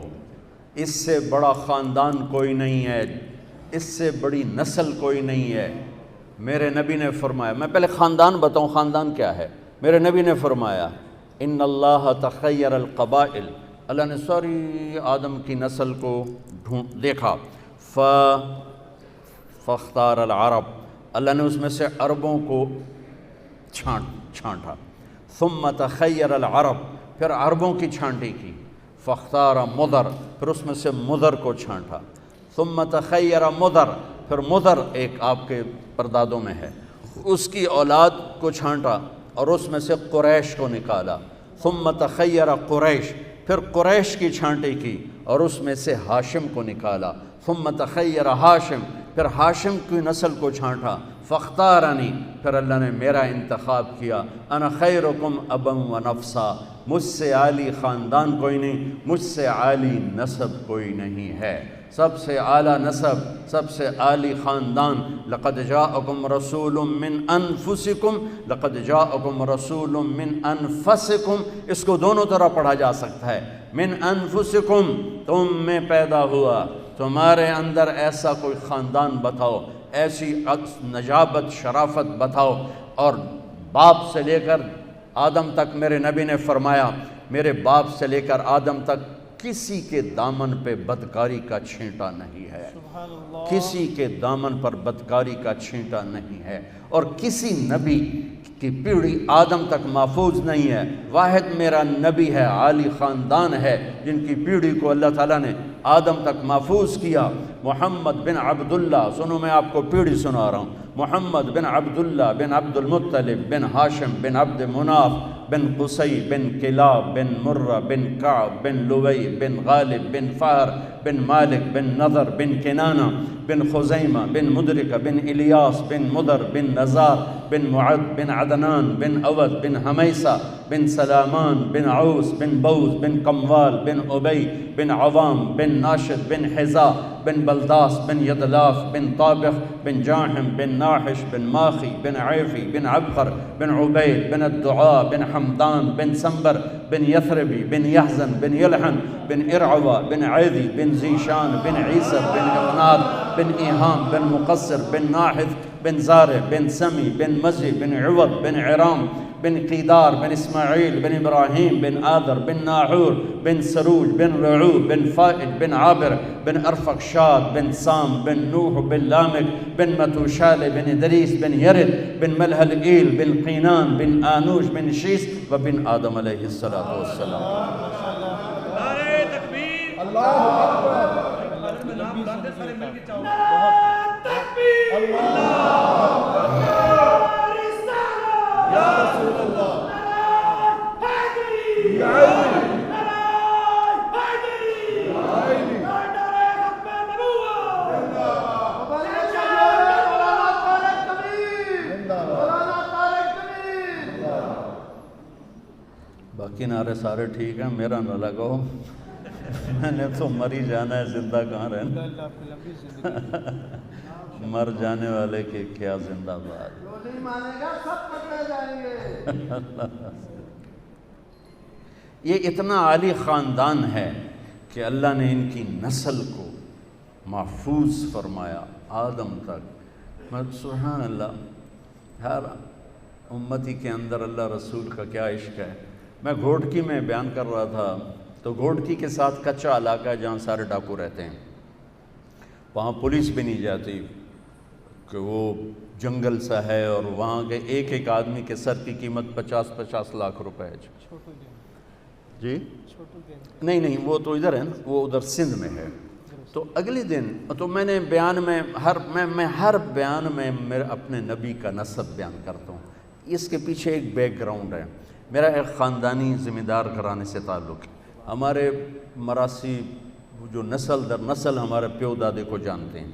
اس سے بڑا خاندان کوئی نہیں ہے، اس سے بڑی نسل کوئی نہیں ہے۔ میرے نبی نے فرمایا، میں پہلے خاندان بتاؤں خاندان کیا ہے۔ میرے نبی نے فرمایا ان اللہ تخیر القبائل، اللہ نے ساری آدم کی نسل کو دیکھا، فاختار العرب، اللہ نے اس میں سے عربوں کو چھانٹا، ثم تخیر العرب، پھر عربوں کی چھانٹی کی، فاختار مضر، پھر اس میں سے مضر کو چھانٹا، ثم تخیر مضر، پھر مضر ایک آپ کے پردادوں میں ہے، اس کی اولاد کو چھانٹا اور اس میں سے قریش کو نکالا، ثم تخیر قریش، پھر قریش کی چھانٹی کی اور اس میں سے ہاشم کو نکالا، ثم تخیر ہاشم، پھر ہاشم کی نسل کو چھانٹا، فاختارنی، پھر اللہ نے میرا انتخاب کیا، انا خیرکم ابا و نفسا، مجھ سے عالی خاندان کوئی نہیں، مجھ سے عالی نسب کوئی نہیں ہے، سب سے اعلیٰ نسب، سب سے عالی خاندان۔ لقد جاءکم رسول من انفسکم، لقد جاءکم رسول من انفسکم، اس کو دونوں طرح پڑھا جا سکتا ہے، من انفسکم، تم میں پیدا ہوا، تمہارے اندر ایسا کوئی خاندان بتاؤ، ایسی نجابت شرافت بتاؤ۔ اور باپ سے لے کر آدم تک میرے نبی نے فرمایا، میرے باپ سے لے کر آدم تک کسی کے دامن پہ بدکاری کا چھینٹا نہیں ہے، کسی کے دامن پر بدکاری کا چھینٹا نہیں ہے، اور کسی نبی کی پیڑھی آدم تک محفوظ نہیں ہے۔ واحد میرا نبی ہے، عالی خاندان ہے، جن کی پیڑھی کو اللہ تعالیٰ نے آدم تک محفوظ کیا۔ محمد بن عبداللہ، سنو میں آپ کو پیڑھی سنا رہا ہوں، محمد بن عبداللہ بن عبد المطلب بن ہاشم بن عبد مناف بن قصی بن کلاب بن مرہ بن کعب بن لوی بن غالب بن فہر بن مالک بن نضر بن کنانہ بن خزیمہ بن مدرکہ بن الیاس بن مدر بن نزار بن معد بن عدنان بن اود بن حمیسہ بن سلامان بن عوس بن بوز بن قموال بن ابی بن عوام بن ناشد بن حزا بن بلداس بن یدلاف بن طابخ بن جاحم بن ناحش بن ماخی بن عیفی بن عبقر بن عبید بن الدعاء بن حمدان بن سنبر بن یثربی بن یحزن بن یلحن بن ارعوہ بن عیدی بن زیشان بن عیسر بن اغناد بن ایہام بن مقصر بن ناحث بن زارع بن سمی بن مزی بن عوض بن عرام بن قیدار بن اسماعیل بن ابراہیم بن آدر بن ناحور بن سروج بن رعوب بن فائد بن عابر بن ارفقشاد بن سام بن نوح بن لامک بن متوشال بن ادریس بن یرد بن ملہلئیل بن قینان بن آنوش بن شیس و بن آدم علیہ السلام. نعرہ تکبیر، اللہ اکبر. نام بلاتے سارے مل کے چاہو. یا رسول اللہ. باقی نعرے سارے ٹھیک ہیں، میرا نہ لگاؤ. میں نے تو مر ہی جانا ہے، زندہ کہاں رہنا. مر جانے والے کے کیا زندہ باد. جو نہیں مانے گا سب پکڑے جائیں گے. یہ اتنا عالی خاندان ہے کہ اللہ نے ان کی نسل کو محفوظ فرمایا آدم تک. سبحان اللہ، ہر امتی کے اندر اللہ رسول کا کیا عشق ہے. میں گھوٹکی میں بیان کر رہا تھا تو گھوٹکی کے ساتھ کچا علاقہ ہے جہاں سارے ڈاکو رہتے ہیں. وہاں پولیس بھی نہیں جاتی کہ وہ جنگل سا ہے، اور وہاں کے ایک ایک آدمی کے سر کی قیمت 50-50 لاکھ روپے ہے. جی نہیں وہ تو ادھر ہے نا، وہ ادھر سندھ میں ہے. تو اگلے دن تو میں نے بیان میں ہر بیان میں میرے اپنے نبی کا نسب بیان کرتا ہوں. اس کے پیچھے ایک بیک گراؤنڈ ہے. میرا ایک خاندانی ذمہ دار گھرانے سے تعلق ہے. ہمارے مراسی جو نسل در نسل ہمارے پیو دادے کو جانتے ہیں،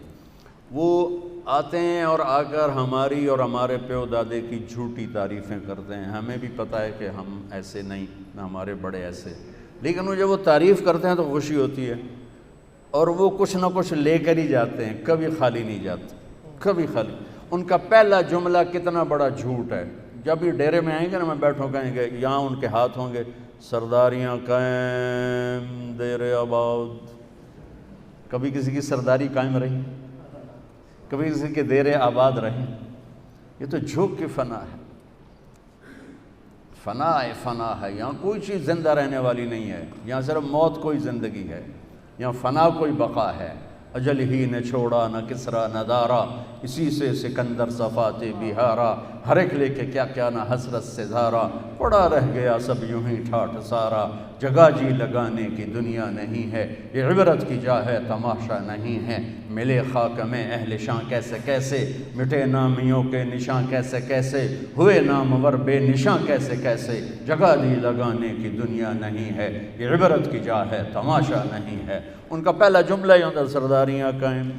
وہ آتے ہیں اور آ کر ہماری اور ہمارے پیو دادے کی جھوٹی تعریفیں کرتے ہیں. ہمیں بھی پتہ ہے کہ ہم ایسے نہیں، نہ ہمارے بڑے ایسے، لیکن وہ جب وہ تعریف کرتے ہیں تو خوشی ہوتی ہے. اور وہ کچھ نہ کچھ لے کر ہی جاتے ہیں، کبھی خالی نہیں جاتے، کبھی خالی. ان کا پہلا جملہ کتنا بڑا جھوٹ ہے. جب بھی ڈیرے میں آئیں گے نا، میں بیٹھوں کہیں گے، یہاں ان کے ہاتھ ہوں گے، سرداریاں قائم دیر آباد. کبھی کسی کی سرداری قائم رہی؟ کبھی کسی کے دیر آباد رہی؟ یہ تو جھوک کی فنا ہے. فنا ہے. یہاں کوئی چیز زندہ رہنے والی نہیں ہے. یہاں صرف موت کوئی زندگی ہے، یہاں فنا کوئی بقا ہے. اجل ہی نے چھوڑا نہ کسرا نہ دارا، اسی سے سکندر صفات بہارا. ہر ایک لے کے کیا کیا نہ حسرت سے دھارا، پڑا رہ گیا سب یوں ہی ٹھاٹھ سارا. جگہ جی لگانے کی دنیا نہیں ہے، یہ عبرت کی جا ہے تماشا نہیں ہے. ملے خاک میں اہل شاں کیسے کیسے، مٹے نامیوں کے نشاں کیسے کیسے، ہوئے نامور بے نشاں کیسے کیسے. جگہ جی لگانے کی دنیا نہیں ہے، یہ عبرت کی جا ہے تماشا نہیں ہے. ان کا پہلا جملہ ہی ہوتا ہے سرداریاں قائم.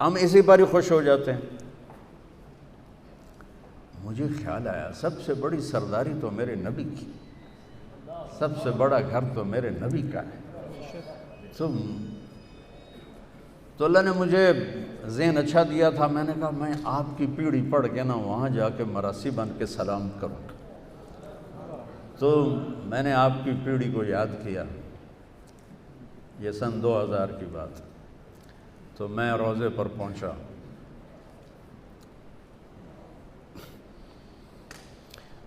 ہم اسی پر ہی خوش ہو جاتے ہیں. مجھے خیال آیا سب سے بڑی سرداری تو میرے نبی کی، سب سے بڑا گھر تو میرے نبی کا ہے. تو اللہ نے مجھے ذہن اچھا دیا تھا. میں نے کہا میں آپ کی پیڑھی پڑھ کے نا وہاں جا کے مراسی بن کے سلام کروں. تو میں نے آپ کی پیڑھی کو یاد کیا. یہ سن 2000 کی بات. تو میں روضے پر پہنچا.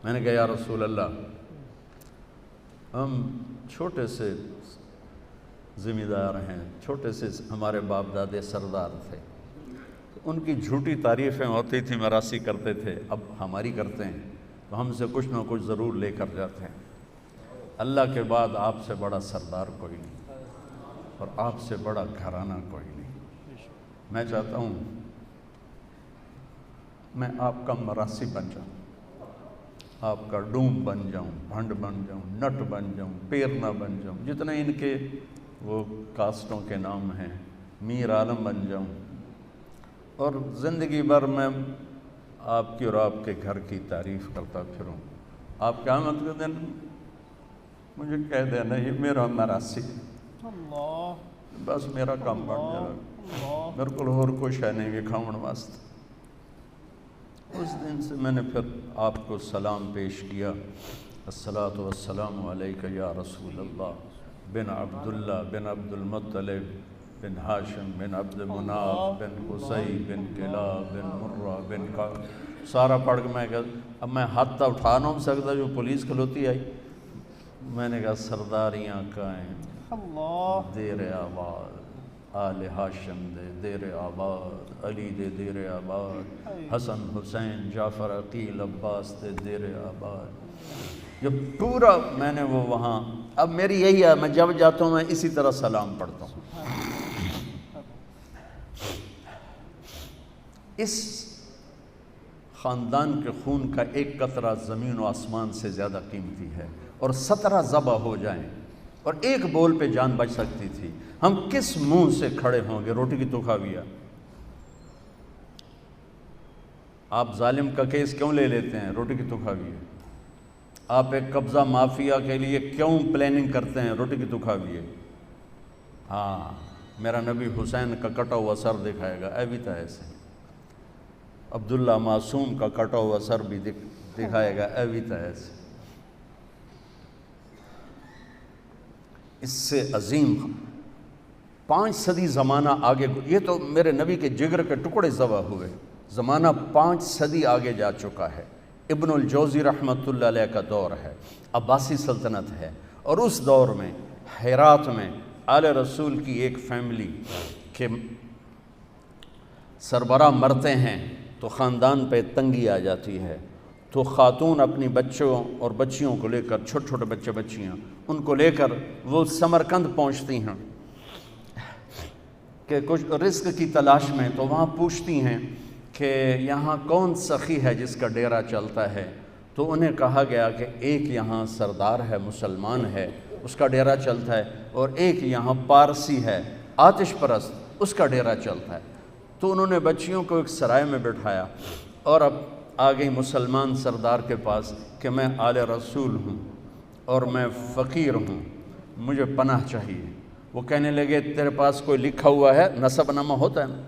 میں نے کہا یا رسول اللہ، ہم چھوٹے سے ذمہ دار ہیں، چھوٹے سے ہمارے باپ دادے سردار تھے. ان کی جھوٹی تعریفیں ہوتی تھیں، مراسی کرتے تھے، اب ہماری کرتے ہیں تو ہم سے کچھ نہ کچھ ضرور لے کر جاتے ہیں. اللہ کے بعد آپ سے بڑا سردار کوئی نہیں اور آپ سے بڑا گھرانہ کوئی نہیں. میں چاہتا ہوں میں آپ کا مراسی بن جاؤں، آپ کا ڈوم بن جاؤں، بھنڈ بن جاؤں، نٹ بن جاؤں، پیرنا بن جاؤں. جتنے ان کے وہ کاسٹوں کے نام ہیں، میر عالم بن جاؤں اور زندگی بھر میں آپ کی اور آپ کے گھر کی تعریف کرتا پھروں، آپ قیامت کے دن مجھے کہہ دینا یہ میرا مراسی بس میرا کام بن جائے، میرے کو اور کوئی شے نہیں یہ کھاؤن واسطے۔ اس دن سے میں نے پھر آپ کو سلام پیش کیا، الصلاۃ والسلام علیک یا رسول اللہ بن عبداللہ بن عبد المطلب بن ہاشم بن عبد مناف بن قصی بن کلاب بن مرہ بن کعب، سارا پڑھ کے میں کہا اب میں ہاتھ تو اٹھا نہیں سکتا، جو پولیس کھلوتی آئی، میں نے کہا سرداریاں قائم دیر آباد، آل ہاشم دے دیر آباد، علی دے دیر آباد، حسن حسین جعفر عقیل عباس دے دیر آباد، یہ پورا میں نے وہ وہاں، اب میری یہی ہے میں جب جاتا ہوں میں اسی طرح سلام پڑھتا ہوں۔ اس خاندان کے خون کا ایک قطرہ زمین و آسمان سے زیادہ قیمتی ہے، اور 17 ذبح ہو جائیں اور ایک بول پہ جان بچ سکتی تھی، ہم کس منہ سے کھڑے ہوں گے؟ روٹی کی تو کھاویا، آپ ظالم کا کیس کیوں لے لیتے ہیں؟ روٹی کی تو کھاویا، آپ ایک قبضہ مافیا کے لیے کیوں پلاننگ کرتے ہیں؟ روٹی کی تو کھاویے۔ ہاں میرا نبی حسین کا کٹا ہوا سر دکھائے گا، اے بھی تھا ایسے، عبداللہ معصوم کا کٹا ہوا سر بھی دکھائے گا، اے بھی تھا ایسے۔ اس سے عظیم 5 صدی زمانہ آگے، یہ تو میرے نبی کے جگر کے ٹکڑے ذبح ہوئے، زمانہ 5 صدی آگے جا چکا ہے، ابن الجوزی رحمۃ اللہ علیہ کا دور ہے، عباسی سلطنت ہے، اور اس دور میں ہرات میں آل رسول کی ایک فیملی کے سربراہ مرتے ہیں تو خاندان پہ تنگی آ جاتی ہے، تو خاتون اپنی بچوں اور بچیوں کو لے کر، چھوٹے چھوٹے بچے بچیاں ان کو لے کر وہ سمرقند پہنچتی ہیں کہ کچھ رزق کی تلاش میں، تو وہاں پوچھتی ہیں کہ یہاں کون سخی ہے جس کا ڈیرا چلتا ہے؟ تو انہیں کہا گیا کہ ایک یہاں سردار ہے، مسلمان ہے، اس کا ڈیرا چلتا ہے، اور ایک یہاں پارسی ہے آتش پرست، اس کا ڈیرا چلتا ہے۔ تو انہوں نے بچیوں کو ایک سرائے میں بٹھایا اور اب آ گئی مسلمان سردار کے پاس کہ میں آل رسول ہوں اور میں فقیر ہوں، مجھے پناہ چاہیے۔ وہ کہنے لگے تیرے پاس کوئی لکھا ہوا ہے؟ نسب نامہ ہوتا ہے نا؟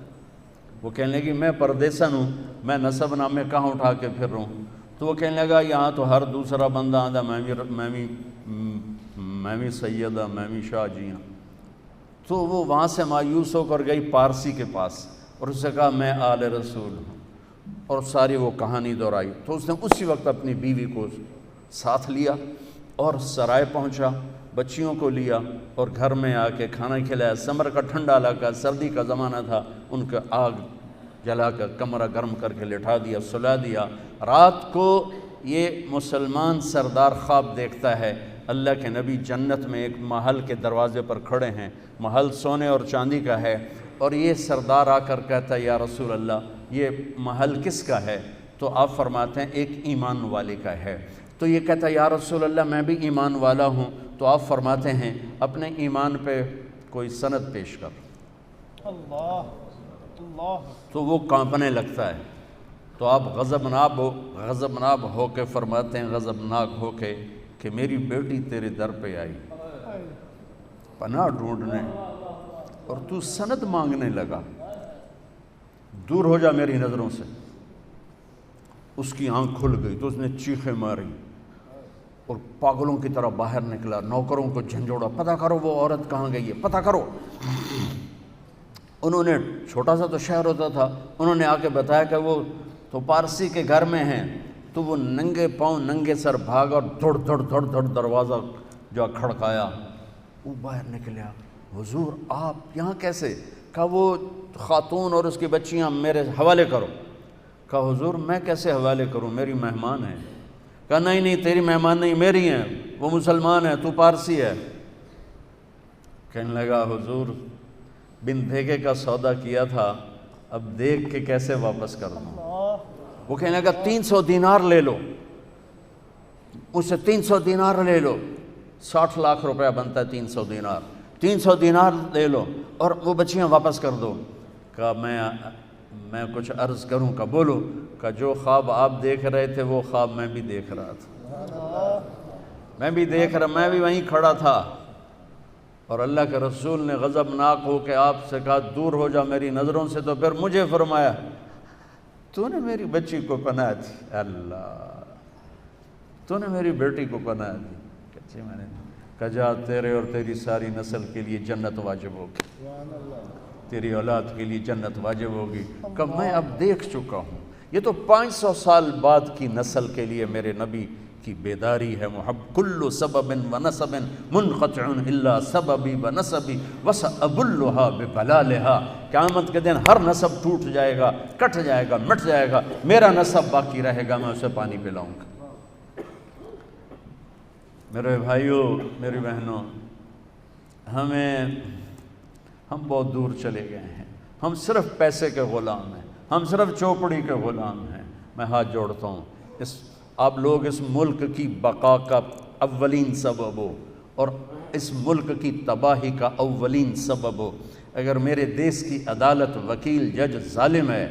وہ کہنے لگی میں پردیسن ہوں، میں نسب نامے کہاں اٹھا کے پھر رہا ہوں؟ تو وہ کہنے لگا یہاں تو ہر دوسرا بندہ آدھا میں بھی سیدہ، میں بھی شاہ جی ہوں۔ تو وہ وہاں سے مایوس ہو کر گئی پارسی کے پاس اور اس سے کہا میں آل رسول ہوں، اور ساری وہ کہانی دہرائی۔ تو اس نے اسی وقت اپنی بیوی کو ساتھ لیا اور سرائے پہنچا، بچیوں کو لیا اور گھر میں آ کے کھانا کھلایا۔ سمر کا ٹھنڈا علاقہ، سردی کا زمانہ تھا، ان کا آگ جلا کر کمرہ گرم کر کے لٹھا دیا، سلا دیا۔ رات کو یہ مسلمان سردار خواب دیکھتا ہے، اللہ کے نبی جنت میں ایک محل کے دروازے پر کھڑے ہیں، محل سونے اور چاندی کا ہے، اور یہ سردار آ کر کہتا ہے یا رسول اللہ یہ محل کس کا ہے؟ تو آپ فرماتے ہیں ایک ایمان والے کا ہے۔ تو یہ کہتا ہے یا رسول اللہ میں بھی ایمان والا ہوں۔ تو آپ فرماتے ہیں اپنے ایمان پہ کوئی سند پیش کر۔ تو وہ کانپنے لگتا ہے، تو آپ غضبناک ہو کے فرماتے ہیں، غضبناک ہو کے کہ میری بیٹی تیرے در پہ آئی پناہ ڈھونڈنے اور تو سند مانگنے لگا، دور ہو جا میری نظروں سے۔ اس کی آنکھ کھل گئی تو اس نے چیخیں ماری اور پاگلوں کی طرح باہر نکلا، نوکروں کو جھنجھوڑا، پتہ کرو وہ عورت کہاں گئی ہے، پتہ کرو۔ انہوں نے، چھوٹا سا تو شہر ہوتا تھا، انہوں نے آ کے بتایا کہ وہ تو پارسی کے گھر میں ہیں۔ تو وہ ننگے پاؤں ننگے سر بھاگا اور دھڑ دروازہ جو کھڑکایا، وہ باہر نکلیا، حضور آپ یہاں کیسے؟ کہا وہ خاتون اور اس کی بچیاں میرے حوالے کرو۔ کہا حضور میں کیسے حوالے کروں، میری مہمان ہیں۔ کہا نہیں تیری مہمان نہیں، میری ہیں، وہ مسلمان ہے، تو پارسی ہے۔ کہنے لگا حضور بن دھیگے کا سودا کیا تھا، اب دیکھ کے کیسے واپس کر دوں؟ وہ کہنے لگا 300 دینار لے لو، مجھ سے 300 دینار لے لو، 60 لاکھ روپیہ بنتا ہے 300 دینار۔ 300 دینار لے لو اور وہ بچیاں واپس کر دو۔ کہا میں کچھ عرض کروں؟ کہا بولو۔ کہا جو خواب آپ دیکھ رہے تھے وہ خواب میں بھی دیکھ رہا تھا، میں بھی وہیں کھڑا تھا، اور اللہ کے رسول نے غضبناک ہو کے آپ سے کہا دور ہو جا میری نظروں سے، تو پھر مجھے فرمایا تو نے میری بچی کو پناہ دی، اللہ تو نے میری بیٹی کو پناہ دی۔ کہتے میں نے کہا جا تیرے اور تیری ساری نسل کے لیے جنت واجب ہوگی، تیری اولاد کے لیے جنت واجب ہوگی۔ کہ میں اب دیکھ چکا ہوں، یہ تو 500 سال بعد کی نسل کے لیے میرے نبی کی بیداری ہے۔ کل سبب و نسب منقطع الا سببی و نسبی وسأبلھا ببلالھا، قیامت کے دن ہر نسب ٹوٹ جائے گا، کٹ جائے گا، مٹ جائے گا، میرا نسب باقی رہے گا، میں اسے پانی پلاؤں گا۔ میرے بھائیوں، میری بہنوں، ہم بہت دور چلے گئے ہیں، ہم صرف پیسے کے غلام ہیں، ہم صرف چوپڑی کے غلام ہیں۔ میں ہاتھ جوڑتا ہوں، آپ لوگ اس ملک کی بقا کا اولین سبب ہو اور اس ملک کی تباہی کا اولین سبب ہو۔ اگر میرے دیس کی عدالت، وکیل، جج ظالم ہے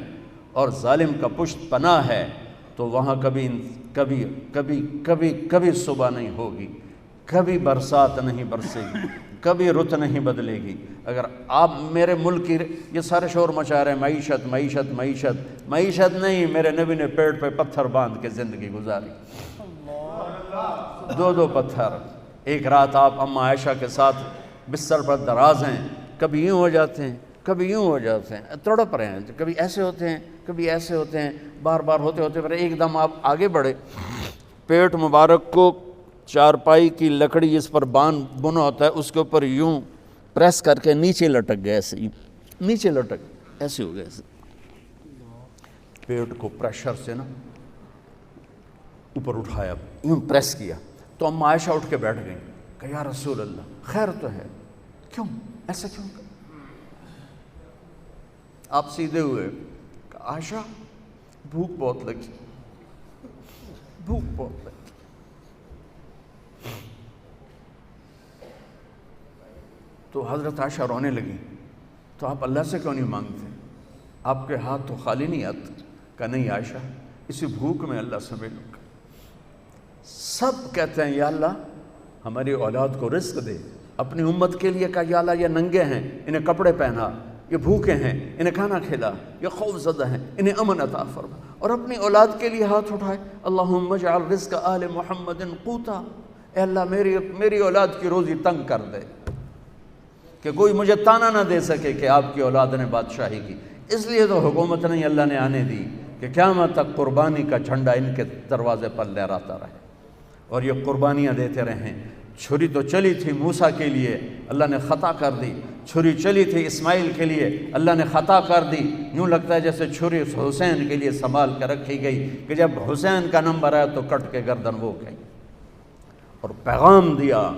اور ظالم کا پشت پناہ ہے تو وہاں کبھی صبح نہیں ہوگی، کبھی برسات نہیں برسے گی، کبھی رت نہیں بدلے گی۔ اگر آپ میرے ملک کی یہ سارے شور مچا رہے ہیں معیشت معیشت معیشت، معیشت نہیں، میرے نبی نے پیٹ پہ پتھر باندھ کے زندگی گزاری، 2 پتھر۔ ایک رات آپ اماں عائشہ کے ساتھ بستر پر دراز ہیں، کبھی یوں ہو جاتے ہیں، کبھی یوں ہو جاتے ہیں، تڑپ رہے ہیں، کبھی ایسے ہوتے ہیں، کبھی ایسے ہوتے ہیں، بار بار ہوتے پھر ایک دم آپ آگے بڑھے، پیٹ مبارک کو چارپائی کی لکڑی جس پر بنا ہوتا ہے اس کے اوپر یوں پریس کر کے نیچے لٹک گئے، ایسے نیچے لٹک ایسے ہو گئے، پیٹ کو پریشر سے نا اوپر اٹھایا، یوں پریس کیا، تو اما عائشہ اٹھ کے بیٹھ گئیں کہ یا رسول اللہ خیر تو ہے، کیوں ایسا کیوں؟ آپ سیدھے ہوئے کہ عائشہ بھوک بہت لگی، بھوک بہت لگی۔ تو حضرت عائشہ رونے لگی، تو آپ اللہ سے کیوں نہیں مانگتے؟ آپ کے ہاتھ تو خالی نہیں آتے؟ کہ نہیں عائشہ، اسی بھوک میں اللہ سے ملوں گا۔ سب کہتے ہیں یا اللہ ہماری اولاد کو رزق دے، اپنی امت کے لیے کہا یا اللہ یہ ننگے ہیں انہیں کپڑے پہنا، یہ بھوکے ہیں انہیں کھانا کھلا، یہ خوف زدہ ہیں انہیں امن عطا فرما، اور اپنی اولاد کے لیے ہاتھ اٹھائے اللہم اجعل رزق آل محمد قوتا، اے اللہ میری اولاد کی روزی تنگ کر دے کہ کوئی مجھے تانا نہ دے سکے کہ آپ کی اولاد نے بادشاہی کی۔ اس لیے تو حکومت نہیں اللہ نے آنے دی کہ قیامت تک قربانی کا جھنڈا ان کے دروازے پر لہراتا رہے اور یہ قربانیاں دیتے رہیں۔ چھری تو چلی تھی موسیٰ کے لیے، اللہ نے خطا کر دی، چھری چلی تھی اسماعیل کے لیے، اللہ نے خطا کر دی۔ یوں لگتا ہے جیسے چھری حسین کے لیے سنبھال کر رکھی گئی کہ جب حسین کا نمبر آیا تو کٹ کے گردن وہ گئی، اور پیغام دیا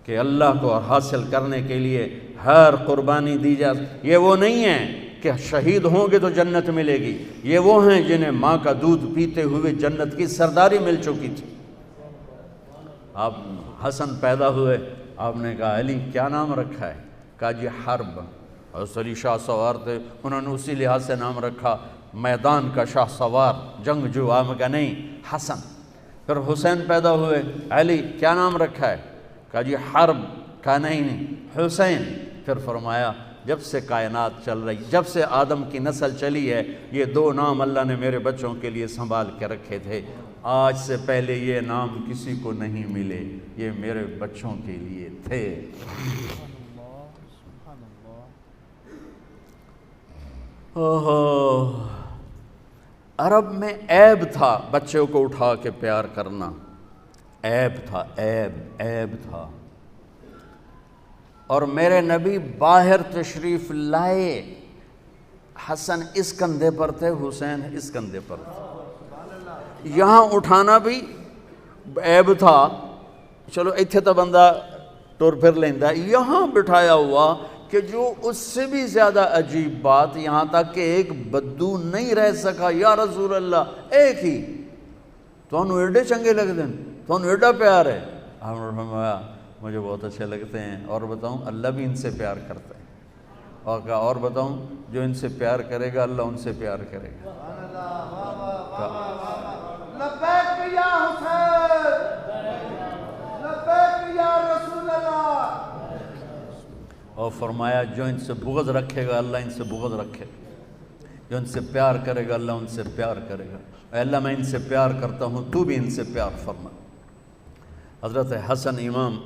کہ اللہ کو حاصل کرنے کے لیے ہر قربانی دی جائے۔ یہ وہ نہیں ہے کہ شہید ہوں گے تو جنت ملے گی، یہ وہ ہیں جنہیں ماں کا دودھ پیتے ہوئے جنت کی سرداری مل چکی تھی۔ آپ حسن پیدا ہوئے، آپ نے کہا علی کیا نام رکھا ہے؟ کہا جی حرب، حضرت علی شاہ سوار تھے، انہوں نے اسی لحاظ سے نام رکھا، میدان کا شاہ سوار، جنگجو۔ آپ نے کہا نہیں حسن۔ پھر حسین پیدا ہوئے، علی کیا نام رکھا ہے؟ کہا جی حرب۔ کہا نہیں حسین۔ پھر فرمایا جب سے کائنات چل رہی، جب سے آدم کی نسل چلی ہے، یہ 2 نام اللہ نے میرے بچوں کے لیے سنبھال کے رکھے تھے، آج سے پہلے یہ نام کسی کو نہیں ملے، یہ میرے بچوں کے لیے تھے۔ عرب میں عیب تھا بچوں کو اٹھا کے پیار کرنا، عیب تھا، عیب تھا۔ اور میرے نبی باہر تشریف لائے، حسن اس کندھے پر تھے، حسین اس کندھے پر تھے، یہاں اٹھانا بھی عیب تھا، چلو ایتھے تو بندہ ٹور پھر لیندہ، یہاں بٹھایا ہوا کہ جو اس سے بھی زیادہ عجیب بات، یہاں تک کہ ایک بدو نہیں رہ سکا، یا رسول اللہ ایک ہی تو انہوں ایڈے چنگے لگ دیں، تو انہوں ایڈا پیار ہے۔ آپ نے فرمایا مجھے بہت اچھے لگتے ہیں، اور بتاؤں اللہ بھی ان سے پیار کرتا ہے، اور کہا اور بتاؤں جو ان سے پیار کرے گا اللہ ان سے پیار کرے گا۔ لبیک یا حسین، لبیک یا رسول اللہ۔ اور فرمایا جو ان سے بغض رکھے گا اللہ ان سے بغض رکھے گا، جو ان سے پیار کرے گا اللہ ان سے پیار کرے گا۔ اے اللہ میں ان سے پیار کرتا ہوں، تو بھی ان سے پیار فرما۔ حضرت حسن امام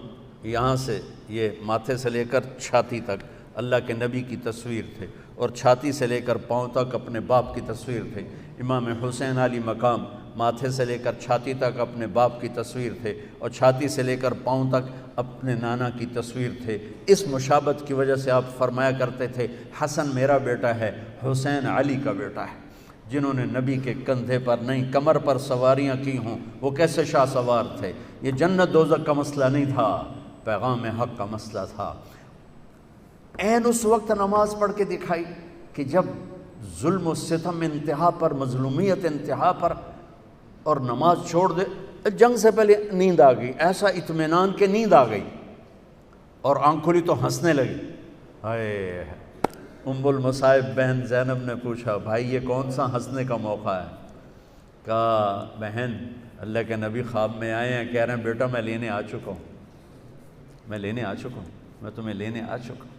یہاں سے یہ ماتھے سے لے کر چھاتی تک اللہ کے نبی کی تصویر تھے، اور چھاتی سے لے کر پاؤں تک اپنے باپ کی تصویر تھے۔ امام حسین علی مقام ماتھے سے لے کر چھاتی تک اپنے باپ کی تصویر تھے، اور چھاتی سے لے کر پاؤں تک اپنے نانا کی تصویر تھے۔ اس مشابت کی وجہ سے آپ فرمایا کرتے تھے حسن میرا بیٹا ہے، حسین علی کا بیٹا ہے۔ جنہوں نے نبی کے کندھے پر نہیں کمر پر سواریاں کی ہوں وہ کیسے شاہ سوار تھے۔ یہ جنت دوزخ کا مسئلہ نہیں تھا، پیغام حق کا مسئلہ تھا۔ عین اس وقت نماز پڑھ کے دکھائی کہ جب ظلم و ستم انتہا پر، مظلومیت انتہا پر، اور نماز چھوڑ دے۔ جنگ سے پہلے نیند آ گئی، ایسا اطمینان کہ نیند آ گئی، اور آنکھ کھلی تو ہنسنے لگی۔ ہائے، ام المصائب بہن زینب نے پوچھا بھائی یہ کون سا ہنسنے کا موقع ہے؟ کہا بہن اللہ کے نبی خواب میں آئے ہیں، کہہ رہے ہیں بیٹا میں لینے آ چکا ہوں، میں لینے آ چکا ہوں، میں تمہیں لینے آ چکا ہوں۔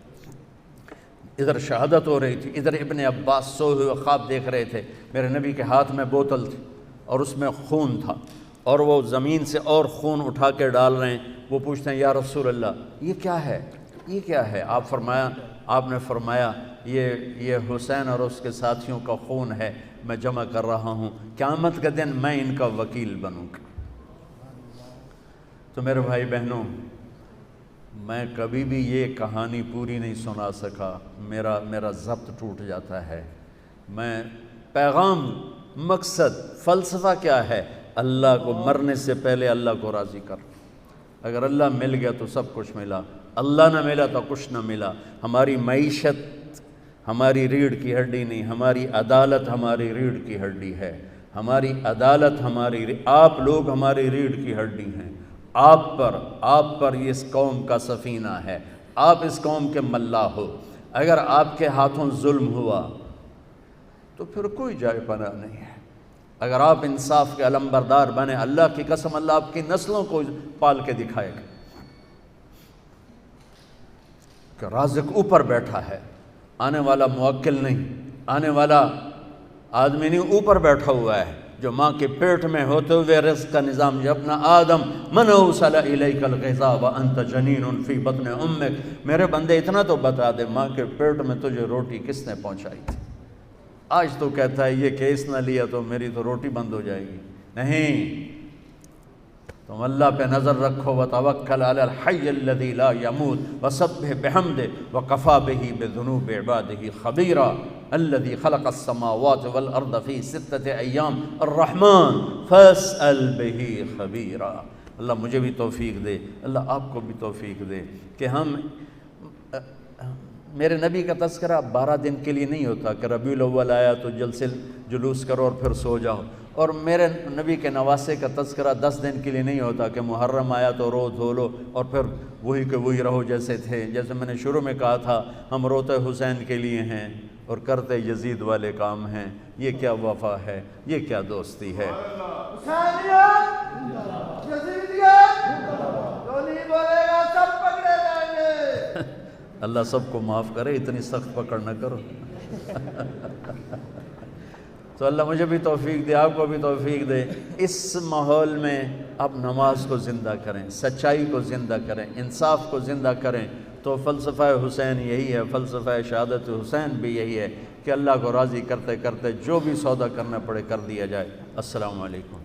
ادھر شہادت ہو رہی تھی، ادھر ابن عباس سوئے ہوئے خواب دیکھ رہے تھے، میرے نبی کے ہاتھ میں بوتل تھی اور اس میں خون تھا، اور وہ زمین سے اور خون اٹھا کے ڈال رہے ہیں۔ وہ پوچھتے ہیں یا رسول اللہ یہ کیا ہے، یہ کیا ہے؟ آپ نے فرمایا یہ حسین اور اس کے ساتھیوں کا خون ہے، میں جمع کر رہا ہوں، قیامت کے دن میں ان کا وکیل بنوں گا۔ تو میرے بھائی بہنوں، میں کبھی بھی یہ کہانی پوری نہیں سنا سکا، میرا ضبط ٹوٹ جاتا ہے۔ میں پیغام، مقصد، فلسفہ کیا ہے؟ اللہ کو مرنے سے پہلے اللہ کو راضی کر۔ اگر اللہ مل گیا تو سب کچھ ملا، اللہ نہ ملا تو کچھ نہ ملا۔ ہماری معیشت ہماری ریڑھ کی ہڈی نہیں، ہماری عدالت ہماری ریڑھ کی ہڈی ہے، ہماری عدالت آپ لوگ ہماری ریڑھ کی ہڈی ہیں۔ آپ پر اس قوم کا سفینہ ہے، آپ اس قوم کے ملا ہو۔ اگر آپ کے ہاتھوں ظلم ہوا تو پھر کوئی جائے پناہ نہیں ہے۔ اگر آپ انصاف کے علمبردار بنے، اللہ کی قسم اللہ آپ کی نسلوں کو پال کے دکھائے گا کہ رازق اوپر بیٹھا ہے، آنے والا موکل نہیں، آنے والا آدمی نہیں، اوپر بیٹھا ہوا ہے، جو ماں کے پیٹ میں ہوتے ہوئے رزق کا نظام۔ یابن آدم من اوصل الیک الغذاء وانت جنین فی بطن امک، میرے بندے اتنا تو بتا دے ماں کے پیٹ میں تجھے روٹی کس نے پہنچائی تھی؟ آج تو کہتا ہے یہ کیس نہ لیا تو میری تو روٹی بند ہو جائے گی۔ نہیں، تم اللہ پہ نظر رکھو، وتوکل علی الحی الذی لا یموت وسبح بحمدہ وکفی بہ بذنوب عبادہ خبیرا الذی خلق السماوات والارض فی ستۃ ایام الرحمن فاسأل بہ خبیرا۔ اللہ مجھے بھی توفیق دے، اللہ آپ کو بھی توفیق دے کہ ہم میرے نبی کا تذکرہ 12 دن کے لیے نہیں ہوتا کہ ربیع الاول آیا تو جلوس کرو اور پھر سو جاؤ، اور میرے نبی کے نواسے کا تذکرہ 10 دن کے لیے نہیں ہوتا کہ محرم آیا تو رو دھو لو اور پھر وہی کہ وہی رہو جیسے تھے۔ جیسے میں نے شروع میں کہا تھا ہم روتے حسین کے لیے ہیں اور کرتے یزید والے کام ہیں۔ یہ کیا وفا ہے، یہ کیا دوستی ہے؟ حسینیت، یزیدیت، جو نہیں بولے گا سب پکڑے جائیں گے۔ اللہ سب کو معاف کرے، اتنی سخت پکڑ نہ کرو۔ تو اللہ مجھے بھی توفیق دے، آپ کو بھی توفیق دے۔ اس ماحول میں آپ نماز کو زندہ کریں، سچائی کو زندہ کریں، انصاف کو زندہ کریں، تو فلسفہ حسین یہی ہے، فلسفہ شہادت حسین بھی یہی ہے کہ اللہ کو راضی کرتے کرتے جو بھی سودا کرنا پڑے کر دیا جائے۔ السلام علیکم۔